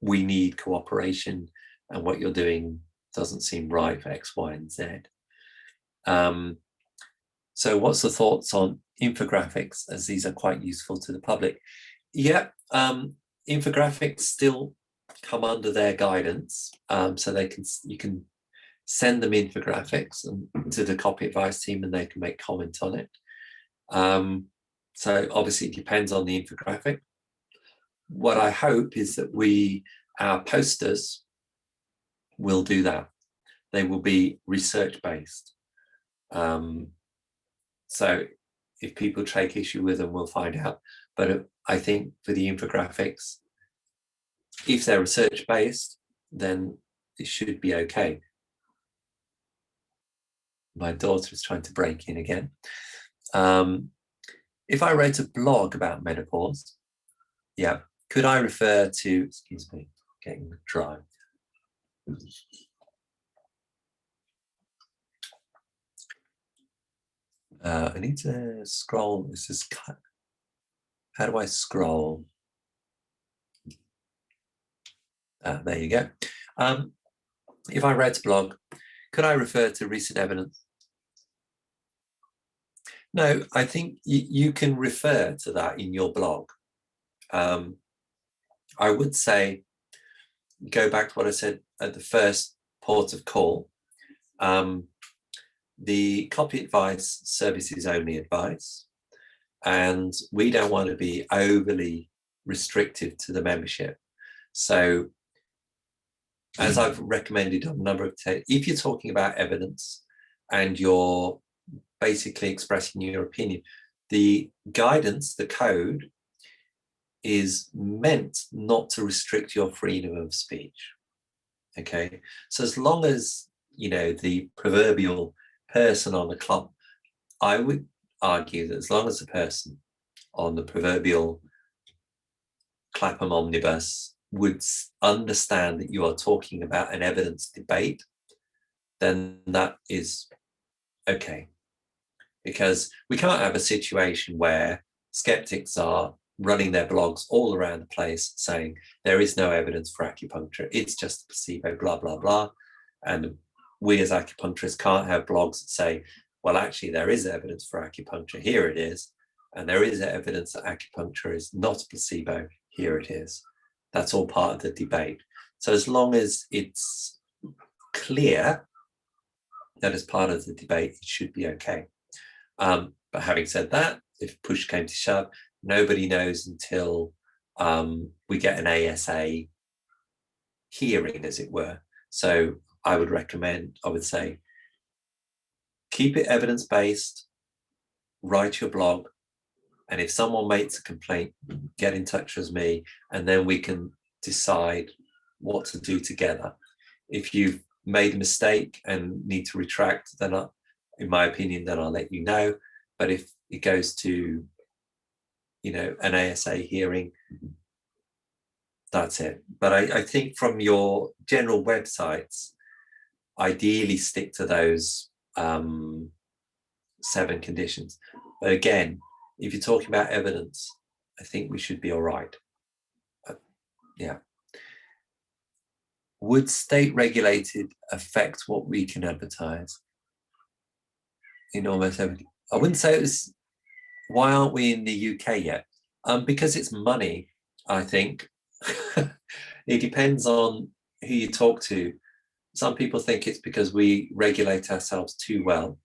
we need cooperation, and what you're doing doesn't seem right for X, Y, and Z. So what's the thoughts on infographics, as these are quite useful to the public? Yeah, infographics still come under their guidance, so you can send them infographics and to the copy advice team, and they can make comment on it. So obviously it depends on the infographic. What I hope is that our posters will do that. They will be research based. So if people take issue with them, we'll find out. But I think for the infographics, if they're research based, then it should be okay. My daughter is trying to break in again. If I wrote a blog about menopause, yeah, could I refer to, excuse me, getting dry. I need to scroll. This is, how do I scroll? There you go. If I wrote a blog, could I refer to recent evidence? No, I think you can refer to that in your blog. I would say, go back to what I said at the first port of call. The copy advice service is only advice, and we don't want to be overly restrictive to the membership. So as I've recommended on a number of times, if you're talking about evidence and you're basically expressing your opinion, the guidance, the code, is meant not to restrict your freedom of speech. Okay, so as long as, the proverbial person on the club, I would argue that as long as the person on the proverbial Clapham omnibus would understand that you are talking about an evidence debate, then that is okay. Because we can't have a situation where skeptics are running their blogs all around the place saying there is no evidence for acupuncture, it's just a placebo, blah, blah, blah. And we as acupuncturists can't have blogs that say, well, actually, there is evidence for acupuncture, here it is. And there is evidence that acupuncture is not a placebo, here it is. That's all part of the debate. So as long as it's clear that as part of the debate, it should be okay. But having said that, if push came to shove, nobody knows until we get an ASA hearing, as it were. So I would say, keep it evidence-based, write your blog, and if someone makes a complaint, get in touch with me, and then we can decide what to do together. If you've made a mistake and need to retract, then in my opinion, then I'll let you know. But if it goes to, an ASA hearing, that's it. But I think from your general websites, ideally stick to those 7 conditions. But again, if you're talking about evidence, I think we should be all right. Yeah. Would state regulated affect what we can advertise? In almost every, I wouldn't say it was. Why aren't we in the UK yet? Because it's money, I think. It depends on who you talk to. Some people think it's because we regulate ourselves too well.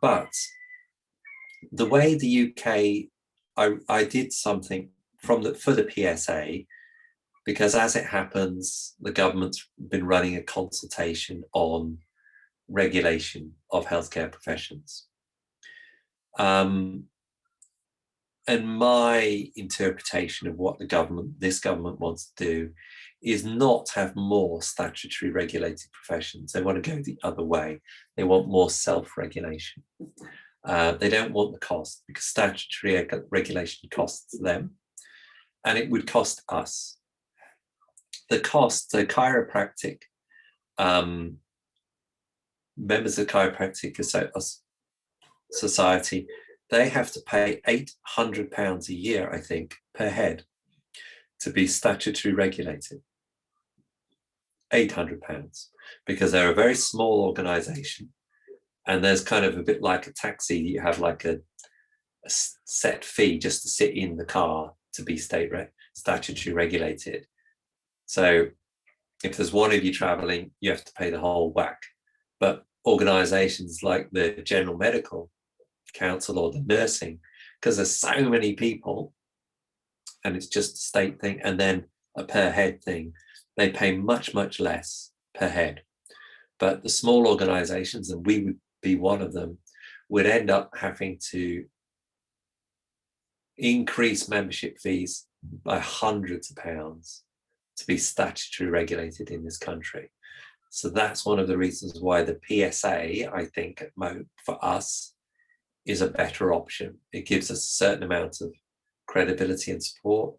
But the way the UK, I did something for the PSA, because as it happens, the government's been running a consultation on regulation of healthcare professions. And my interpretation of what this government wants to do is not have more statutory regulated professions. They want to go the other way. They want more self-regulation. They don't want the cost, because statutory regulation costs them and it would cost us. The cost, the chiropractic, members of the Chiropractic Society, they have to pay £800 a year, I think, per head to be statutory regulated. £800, because they're a very small organisation, and there's kind of a bit like a taxi. You have like a set fee just to sit in the car to be statutory regulated. So if there's one of you travelling, you have to pay the whole whack. But organisations like the General Medical Council or the nursing, because there's so many people and it's just a state thing, and then a per head thing, they pay much, much less per head. But the small organisations, and we would be one of them, would end up having to increase membership fees by hundreds of pounds to be statutory regulated in this country. So that's one of the reasons why the PSA, I think, for us, is a better option. It gives us a certain amount of credibility and support,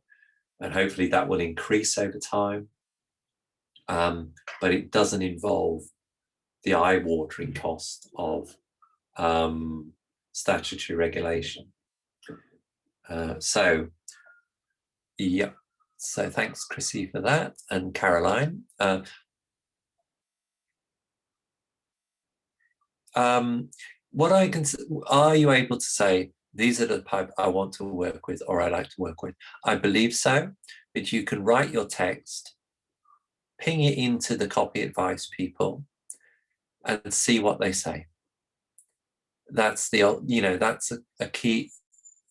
and hopefully that will increase over time. But it doesn't involve the eye-watering cost of statutory regulation. So thanks, Chrissy, for that, and Caroline. What are you able to say, these are the type I want to work with, or I like to work with? I believe so, but you can write your text, ping it into the copy advice people, and see what they say. That's that's a key.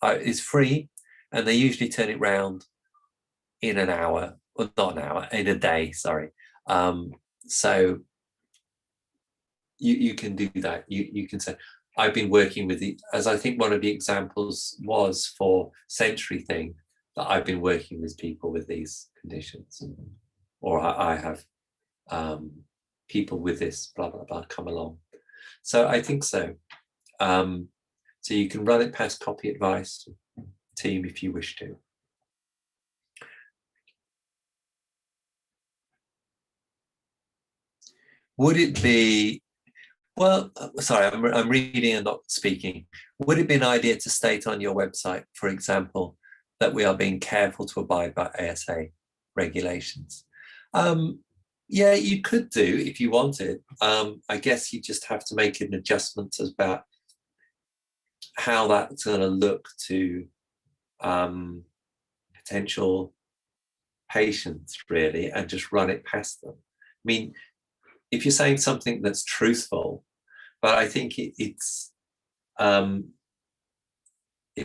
It's free, and they usually turn it round in an hour, or not an hour, in a day. Sorry. So you can do that. You can say, I've been working with as I think one of the examples was for Century thing, that I've been working with people with these conditions, or I have people with this, blah, blah, blah, come along. So I think so. So you can run it past copy advice team if you wish to. Would it be, well, sorry, I'm reading and not speaking. Would it be an idea to state on your website, for example, that we are being careful to abide by ASA regulations. Yeah, you could do if you wanted. I guess you just have to make an adjustment about how that's going to look to potential patients, really, and just run it past them. I mean, if you're saying something that's truthful, but I think it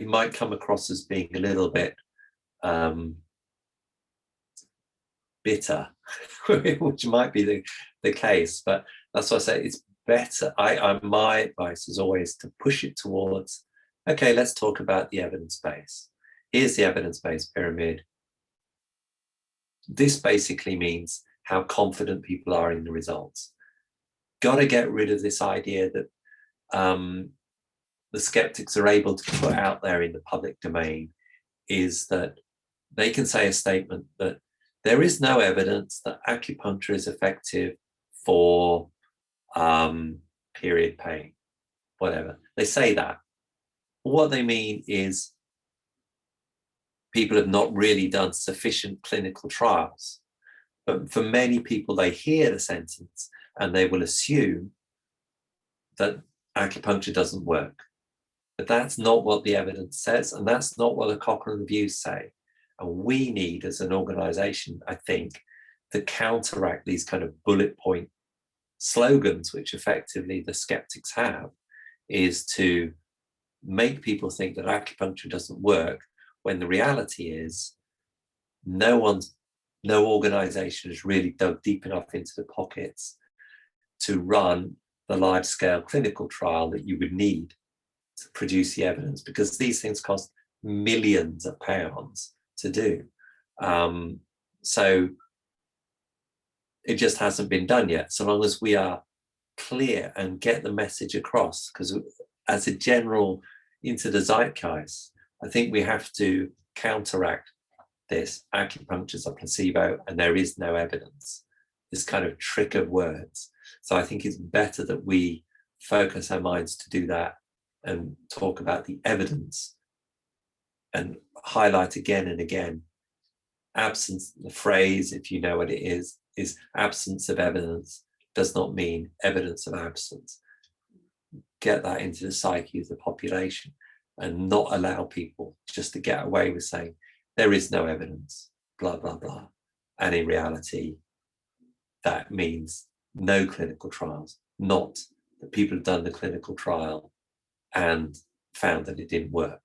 might come across as being a little bit bitter, which might be the case, but that's why I say it's better. My advice is always to push it towards, okay, let's talk about the evidence base. Here's the evidence-based pyramid. This basically means how confident people are in the results. Got to get rid of this idea that the skeptics are able to put out there in the public domain, is that they can say a statement that there is no evidence that acupuncture is effective for period pain, whatever. They say that. What they mean is people have not really done sufficient clinical trials. But for many people, they hear the sentence and they will assume that acupuncture doesn't work. But that's not what the evidence says, and that's not what the Cochrane reviews say. And we need, as an organization, I think, to counteract these kind of bullet point slogans, which effectively the skeptics have, is to make people think that acupuncture doesn't work, when the reality is no organization has really dug deep enough into the pockets to run the large-scale clinical trial that you would need to produce the evidence, because these things cost millions of pounds to do. So it just hasn't been done yet. So long as we are clear and get the message across, because as a general into the zeitgeist, I think we have to counteract this acupuncture is a placebo and there is no evidence, this kind of trick of words. So I think it's better that we focus our minds to do that and talk about the evidence and highlight again and again, absence, the phrase, if you know what it is absence of evidence does not mean evidence of absence. Get that into the psyche of the population and not allow people just to get away with saying there is no evidence, blah, blah, blah. And in reality, that means no clinical trials, not that people have done the clinical trial and found that it didn't work.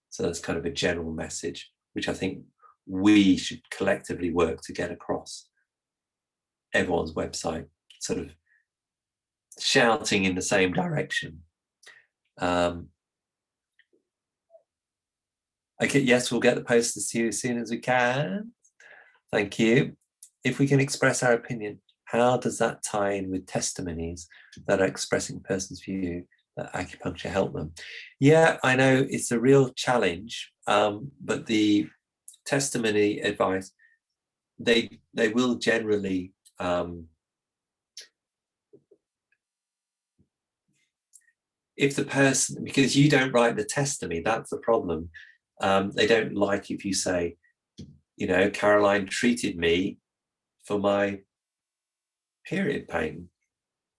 So that's kind of a general message, which I think we should collectively work to get across everyone's website, sort of shouting in the same direction. Okay, yes, we'll get the posters to you as soon as we can. Thank you. If we can express our opinion, how does that tie in with testimonies that are expressing a person's view that acupuncture helped them? Yeah, I know it's a real challenge, but the testimony advice, they will generally if the person, because you don't write the testimony, that's the problem. They don't like if you say, you know, Caroline treated me for my period pain,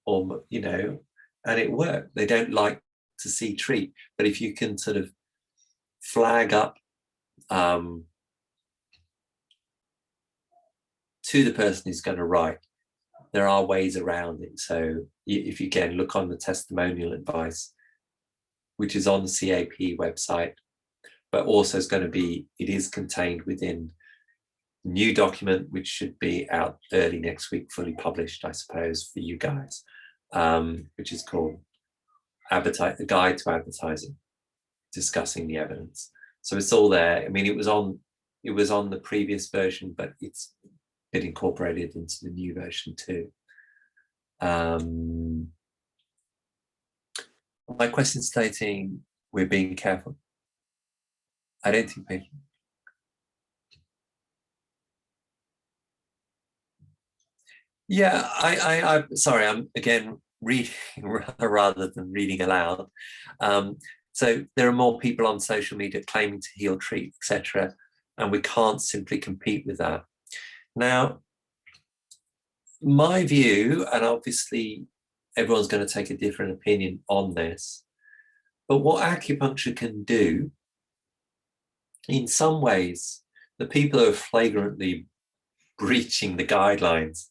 or, you know, and it worked. They don't like to see treat. But if you can sort of flag up to the person who's going to write, there are ways around it. So if you again look on the testimonial advice, which is on the CAP website, but also is going to be, it is contained within a new document, which should be out early next week, fully published, I suppose, for you guys, which is called A Guide to Advertising, discussing the evidence. So it's all there. I mean, it was on the previous version, but it's been incorporated into the new version too. My question stating we're being careful. I don't think patient. Yeah, I'm sorry, I'm again reading rather than reading aloud. So there are more people on social media claiming to heal, treat, etc., and we can't simply compete with that. Now, my view, and obviously everyone's going to take a different opinion on this, but what acupuncture can do, in some ways, the people who are flagrantly breaching the guidelines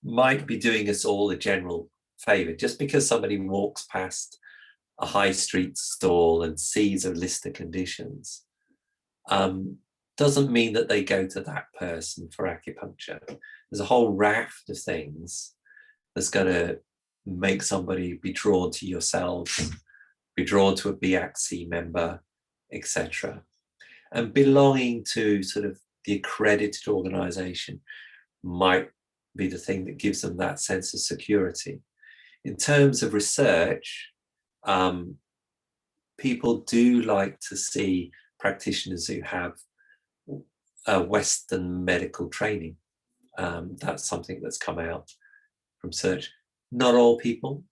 might be doing us all a general favor. Just because somebody walks past a high street stall and sees a list of conditions doesn't mean that they go to that person for acupuncture. There's a whole raft of things that's going to make somebody be drawn to yourselves, be drawn to a BACC member, etc. And belonging to sort of the accredited organization might be the thing that gives them that sense of security. In terms of research, people do like to see practitioners who have Western medical training. That's something that's come out from research. Not all people.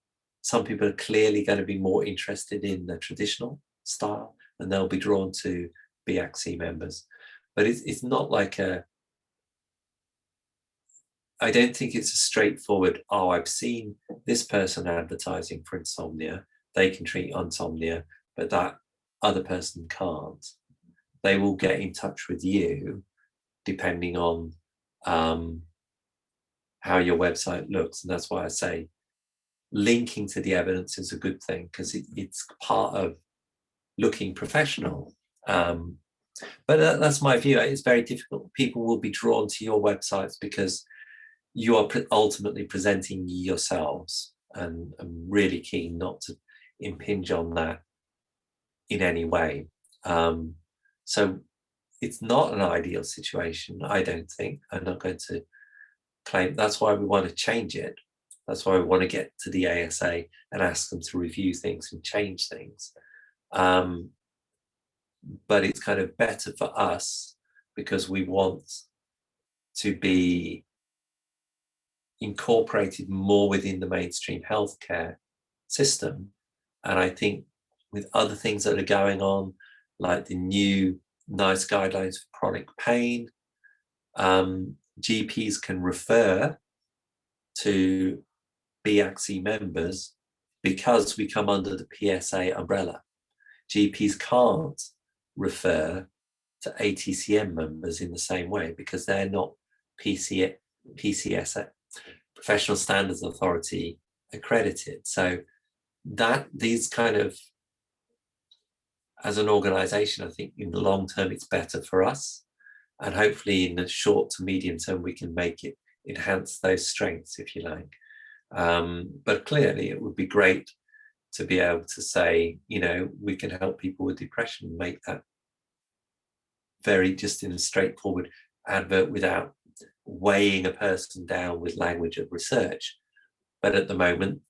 Some people are clearly going to be more interested in the traditional style, and they'll be drawn to BACC members. But it's not like I don't think it's a straightforward, oh, I've seen this person advertising for insomnia, they can treat insomnia, but that other person can't. They will get in touch with you depending on how your website looks. And that's why I say linking to the evidence is a good thing, because it's part of looking professional. But that's my view. It's very difficult. People will be drawn to your websites because you are ultimately presenting yourselves, and I'm really keen not to impinge on that in any way. So it's not an ideal situation, I don't think. I'm not going to claim. That's why we want to change it. That's why we want to get to the ASA and ask them to review things and change things. But it's kind of better for us because we want to be incorporated more within the mainstream healthcare system. And I think with other things that are going on, like the new NICE guidelines for chronic pain, GPs can refer to BACC members because we come under the PSA umbrella. GPs can't refer to ATCM members in the same way because they're not PCS, Professional Standards Authority accredited. So that these kind of, as an organization, I think in the long term it's better for us, and hopefully in the short to medium term we can make it enhance those strengths, if you like. But clearly it would be great to be able to say, you know, we can help people with depression, make that very just in a straightforward advert without weighing a person down with language of research. But at the moment,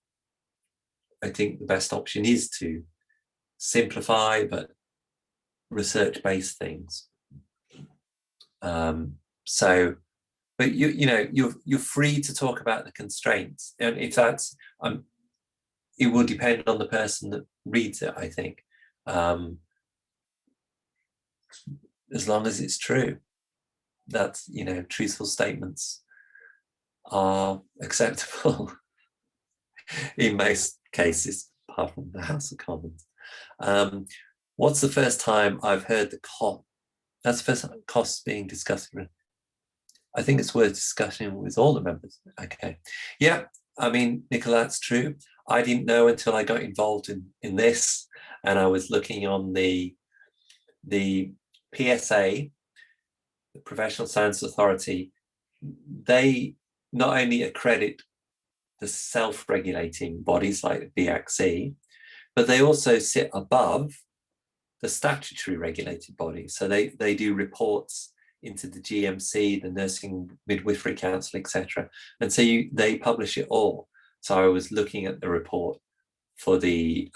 I think the best option is to simplify but research-based things. But you're free to talk about the constraints, and if that's it will depend on the person that reads it, I think, as long as it's true. That's, truthful statements are acceptable in most cases, apart from the House of Commons. What's the first time I've heard the cost? That's the first time costs being discussed. I think it's worth discussing with all the members. Okay. Yeah, I mean, Nicola, that's true. I didn't know until I got involved in this, and I was looking on the PSA, the Professional Standards Authority. They not only accredit the self-regulating bodies like the BACC, but they also sit above the statutory regulated bodies. So they do reports into the GMC, the Nursing Midwifery Council, etc. And so they publish it all. So I was looking at the report for the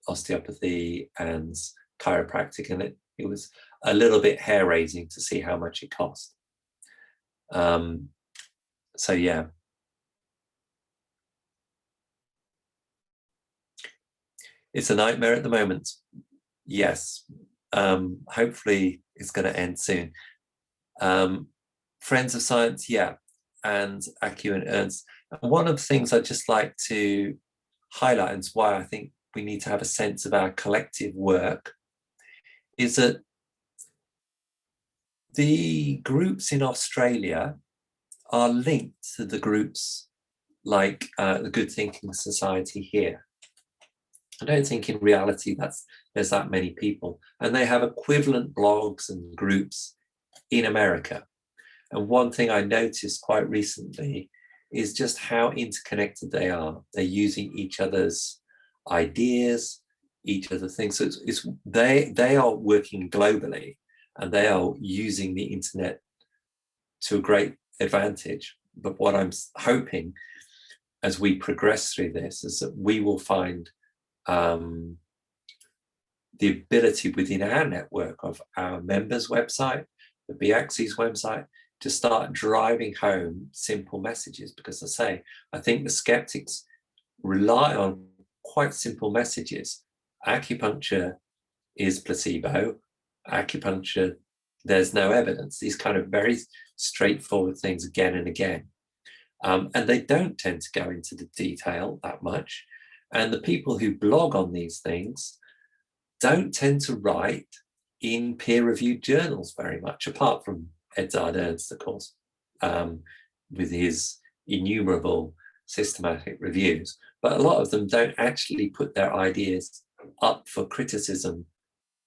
osteopathy and chiropractic, and it was a little bit hair-raising to see how much it cost. So yeah. It's a nightmare at the moment. Yes. Hopefully it's going to end soon. Friends of Science, yeah, and Aku and Ernst. And one of the things I'd just like to highlight, and why I think we need to have a sense of our collective work, is that the groups in Australia are linked to the groups like the Good Thinking Society here. I don't think in reality there's that many people, and they have equivalent blogs and groups in America. And one thing I noticed quite recently is just how interconnected they are. They're using each other's ideas, each other things. So they are working globally, and they are using the internet to a great advantage. But what I'm hoping as we progress through this is that we will find the ability within our network of our members' website, the BAXI's website, to start driving home simple messages. Because I think the skeptics rely on quite simple messages. Acupuncture is placebo. Acupuncture, there's no evidence. These kind of very straightforward things again and again. And they don't tend to go into the detail that much. And the people who blog on these things don't tend to write in peer-reviewed journals very much, apart from Edzard Ernst, of course, with his innumerable systematic reviews. But a lot of them don't actually put their ideas up for criticism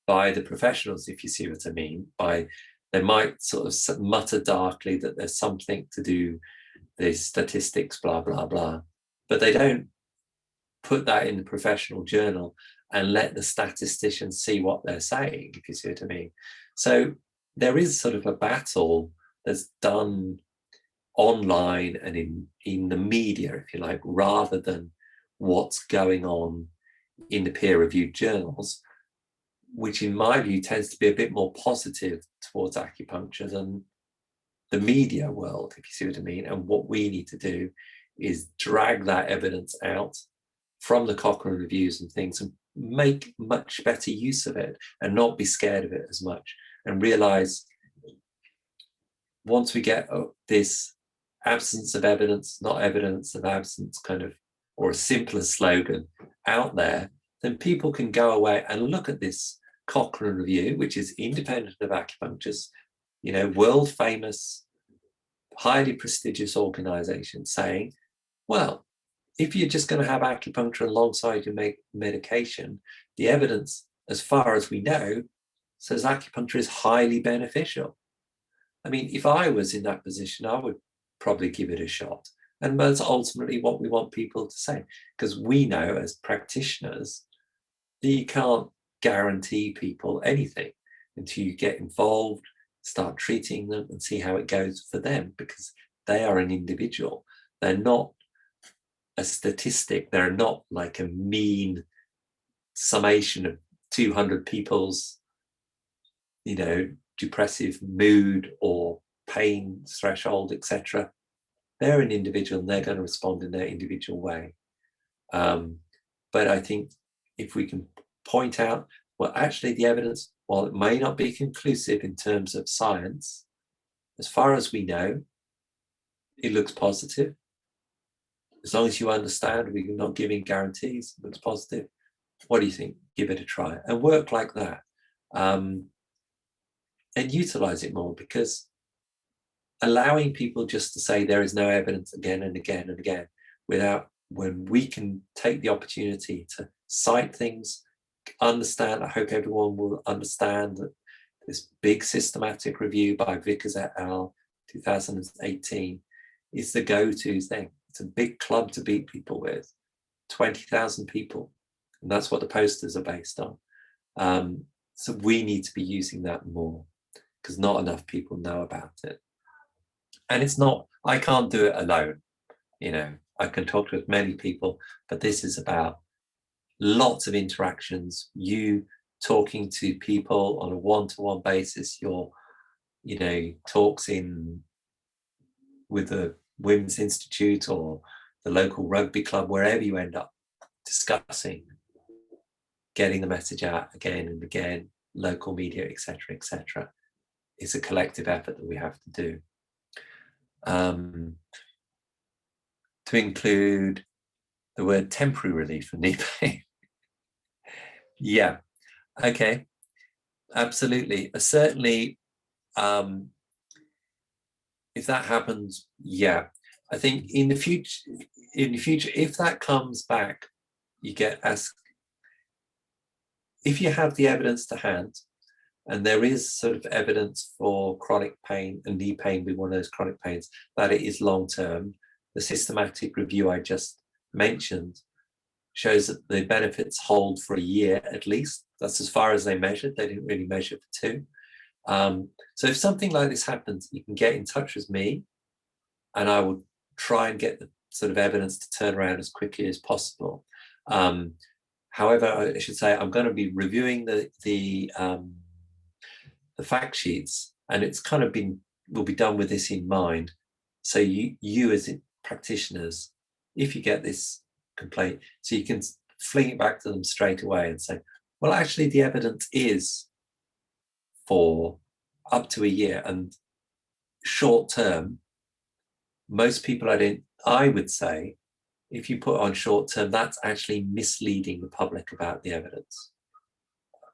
by the professionals, if you see what I mean. They might sort of mutter darkly that there's something to do, the statistics, blah, blah, blah. But they don't put that in the professional journal and let the statisticians see what they're saying, if you see what I mean. So there is sort of a battle that's done online and in the media, if you like, rather than what's going on in the peer-reviewed journals, which in my view tends to be a bit more positive towards acupuncture than the media world, if you see what I mean. And what we need to do is drag that evidence out from the Cochrane reviews and things and make much better use of it and not be scared of it as much, and realize once we get this absence of evidence, not evidence of absence kind of, or a simpler slogan out there, then people can go away and look at this Cochrane review, which is independent of acupuncturists, world famous, highly prestigious organization, saying, well, if you're just going to have acupuncture alongside your medication, the evidence, as far as we know, says acupuncture is highly beneficial. I mean, if I was in that position, I would probably give it a shot. And that's ultimately what we want people to say, because we know as practitioners that you can't guarantee people anything until you get involved, start treating them and see how it goes for them, because they are an individual. They're not a statistic. They're not like a mean summation of 200 people's, depressive mood or pain threshold, etc. They're an individual and they're going to respond in their individual way. But I think if we can point out, well, actually the evidence, while it may not be conclusive in terms of science, as far as we know, it looks positive. As long as you understand, we're not giving guarantees, it looks positive. What do you think? Give it a try and work like that. And utilize it more, because allowing people just to say there is no evidence again and again and again, when we can take the opportunity to cite things, understand, I hope everyone will understand that this big systematic review by Vickers et al. 2018 is the go-to thing. It's a big club to beat people with, 20,000 people. And that's what the posters are based on. So we need to be using that more, because not enough people know about it. And it's not, I can't do it alone. I can talk to as many people, but this is about lots of interactions, you talking to people on a one-to-one basis, your talks with the Women's Institute or the local rugby club, wherever you end up discussing getting the message out again and again, local media, etc., etc. It's a collective effort that we have to do. To include the word temporary relief for knee pain. Yeah, okay, absolutely. Certainly, if that happens, yeah. I think in the future, if that comes back, you get asked, if you have the evidence to hand, and there is sort of evidence for chronic pain, and knee pain being one of those chronic pains, that it is long-term. The systematic review I just mentioned shows that the benefits hold for a year at least. That's as far as they measured. They didn't really measure for 2. So if something like this happens, you can get in touch with me, and I will try and get the sort of evidence to turn around as quickly as possible. However, I should say I'm going to be reviewing the fact sheets, and it's kind of will be done with this in mind. So you as practitioners, if you get this complaint, so you can fling it back to them straight away and say, well, actually the evidence is for up to a year, and short term, most people I would say, if you put on short term, that's actually misleading the public about the evidence.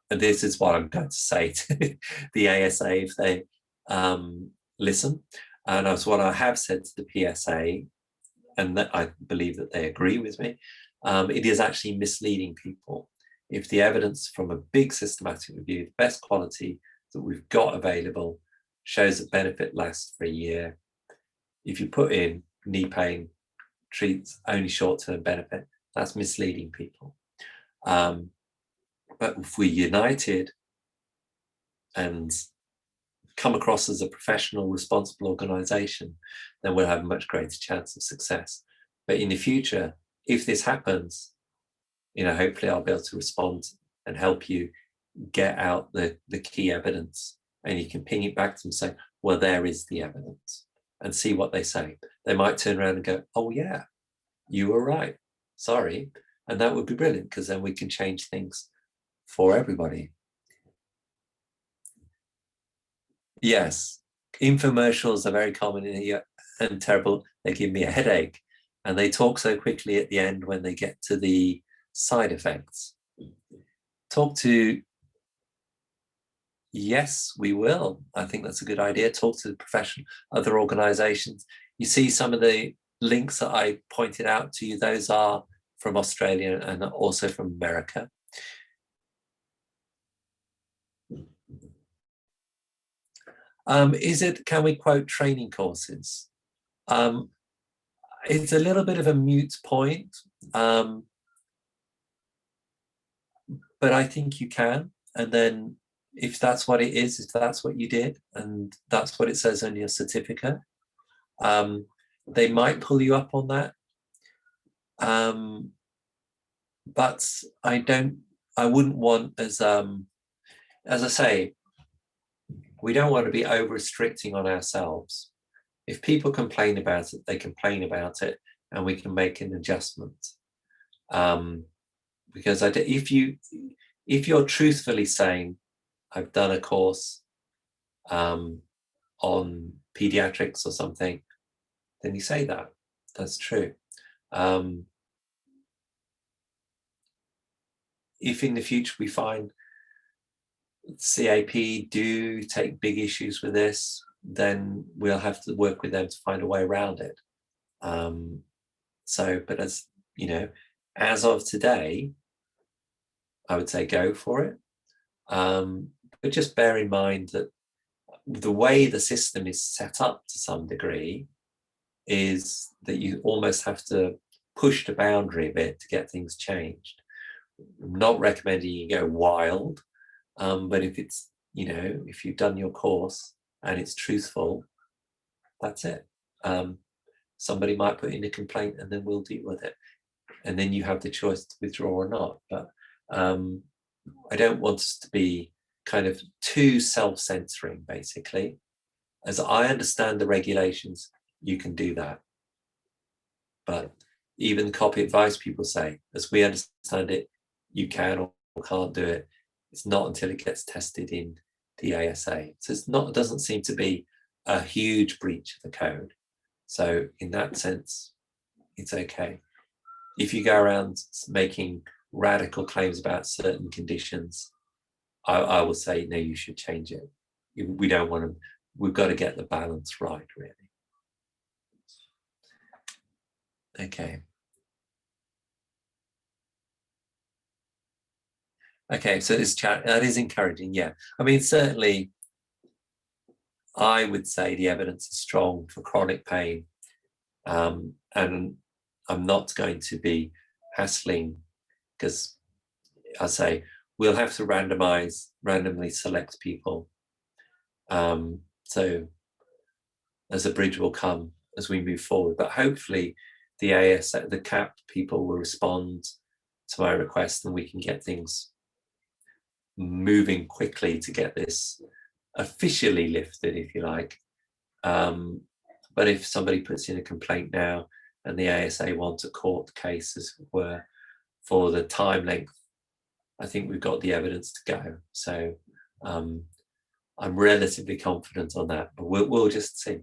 And this is what I'm going to say to the ASA if they listen. And that's what I have said to the PSA, and that I believe that they agree with me. It is actually misleading people. If the evidence from a big systematic review, the best quality that we've got available, shows that benefit lasts for a year, if you put in knee pain treats only short-term benefit, that's misleading people. But if we're united and come across as a professional, responsible organization, then we'll have a much greater chance of success. But in the future, if this happens, hopefully I'll be able to respond and help you get out the key evidence, and you can ping it back to them and say, well, there is the evidence, and see what they say. They might turn around and go, oh yeah, you were right, sorry. And that would be brilliant, because then we can change things for everybody. Yes, infomercials are very common in here and terrible. They give me a headache, and they talk so quickly at the end when they get to the side effects. Yes, we will. I think that's a good idea. Talk to the professional, other organizations. You see some of the links that I pointed out to you, those are from Australia and also from America. Can we quote training courses? It's a little bit of a moot point, but I think you can. And then if that's what it is, if that's what you did, and that's what it says on your certificate, they might pull you up on that. But I wouldn't want, as I say, we don't want to be over restricting on ourselves. If people complain about it, they complain about it, and we can make an adjustment. Because if you're truthfully saying, I've done a course on pediatrics or something, then you say that. That's true. If in the future we find CAP do take big issues with this, then we'll have to work with them to find a way around it. But as you know, as of today, I would say go for it. But just bear in mind that the way the system is set up to some degree is that you almost have to push the boundary a bit to get things changed. I'm not recommending you go wild, but if it's, if you've done your course and it's truthful, that's it. Somebody might put in a complaint, and then we'll deal with it. And then you have the choice to withdraw or not. But I don't want us to be kind of too self-censoring, basically. As I understand the regulations, you can do that. But even copy advice people say, as we understand it, you can can't do it. It's not until it gets tested in the ASA. So it doesn't seem to be a huge breach of the code. So in that sense, it's okay. If you go around making radical claims about certain conditions, I will say, no, you should change it. We don't want to, we've got to get the balance right, really. Okay. Okay, so that is encouraging, yeah. I mean, certainly, I would say the evidence is strong for chronic pain, and I'm not going to be hassling, because I say we'll have to randomly select people. So as a bridge will come as we move forward, but hopefully the CAP people will respond to my request and we can get things moving quickly to get this officially lifted, if you like. But if somebody puts in a complaint now and the ASA wants a court case, as it were, for the time length, I think we've got the evidence to go. So I'm relatively confident on that, but we'll just see.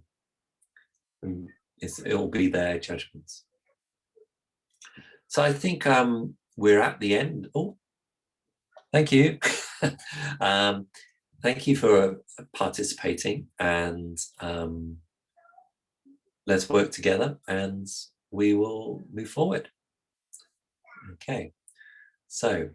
It'll be their judgments. So I think we're at the end. Oh, thank you. Thank you for participating, and let's work together and we will move forward. Okay, so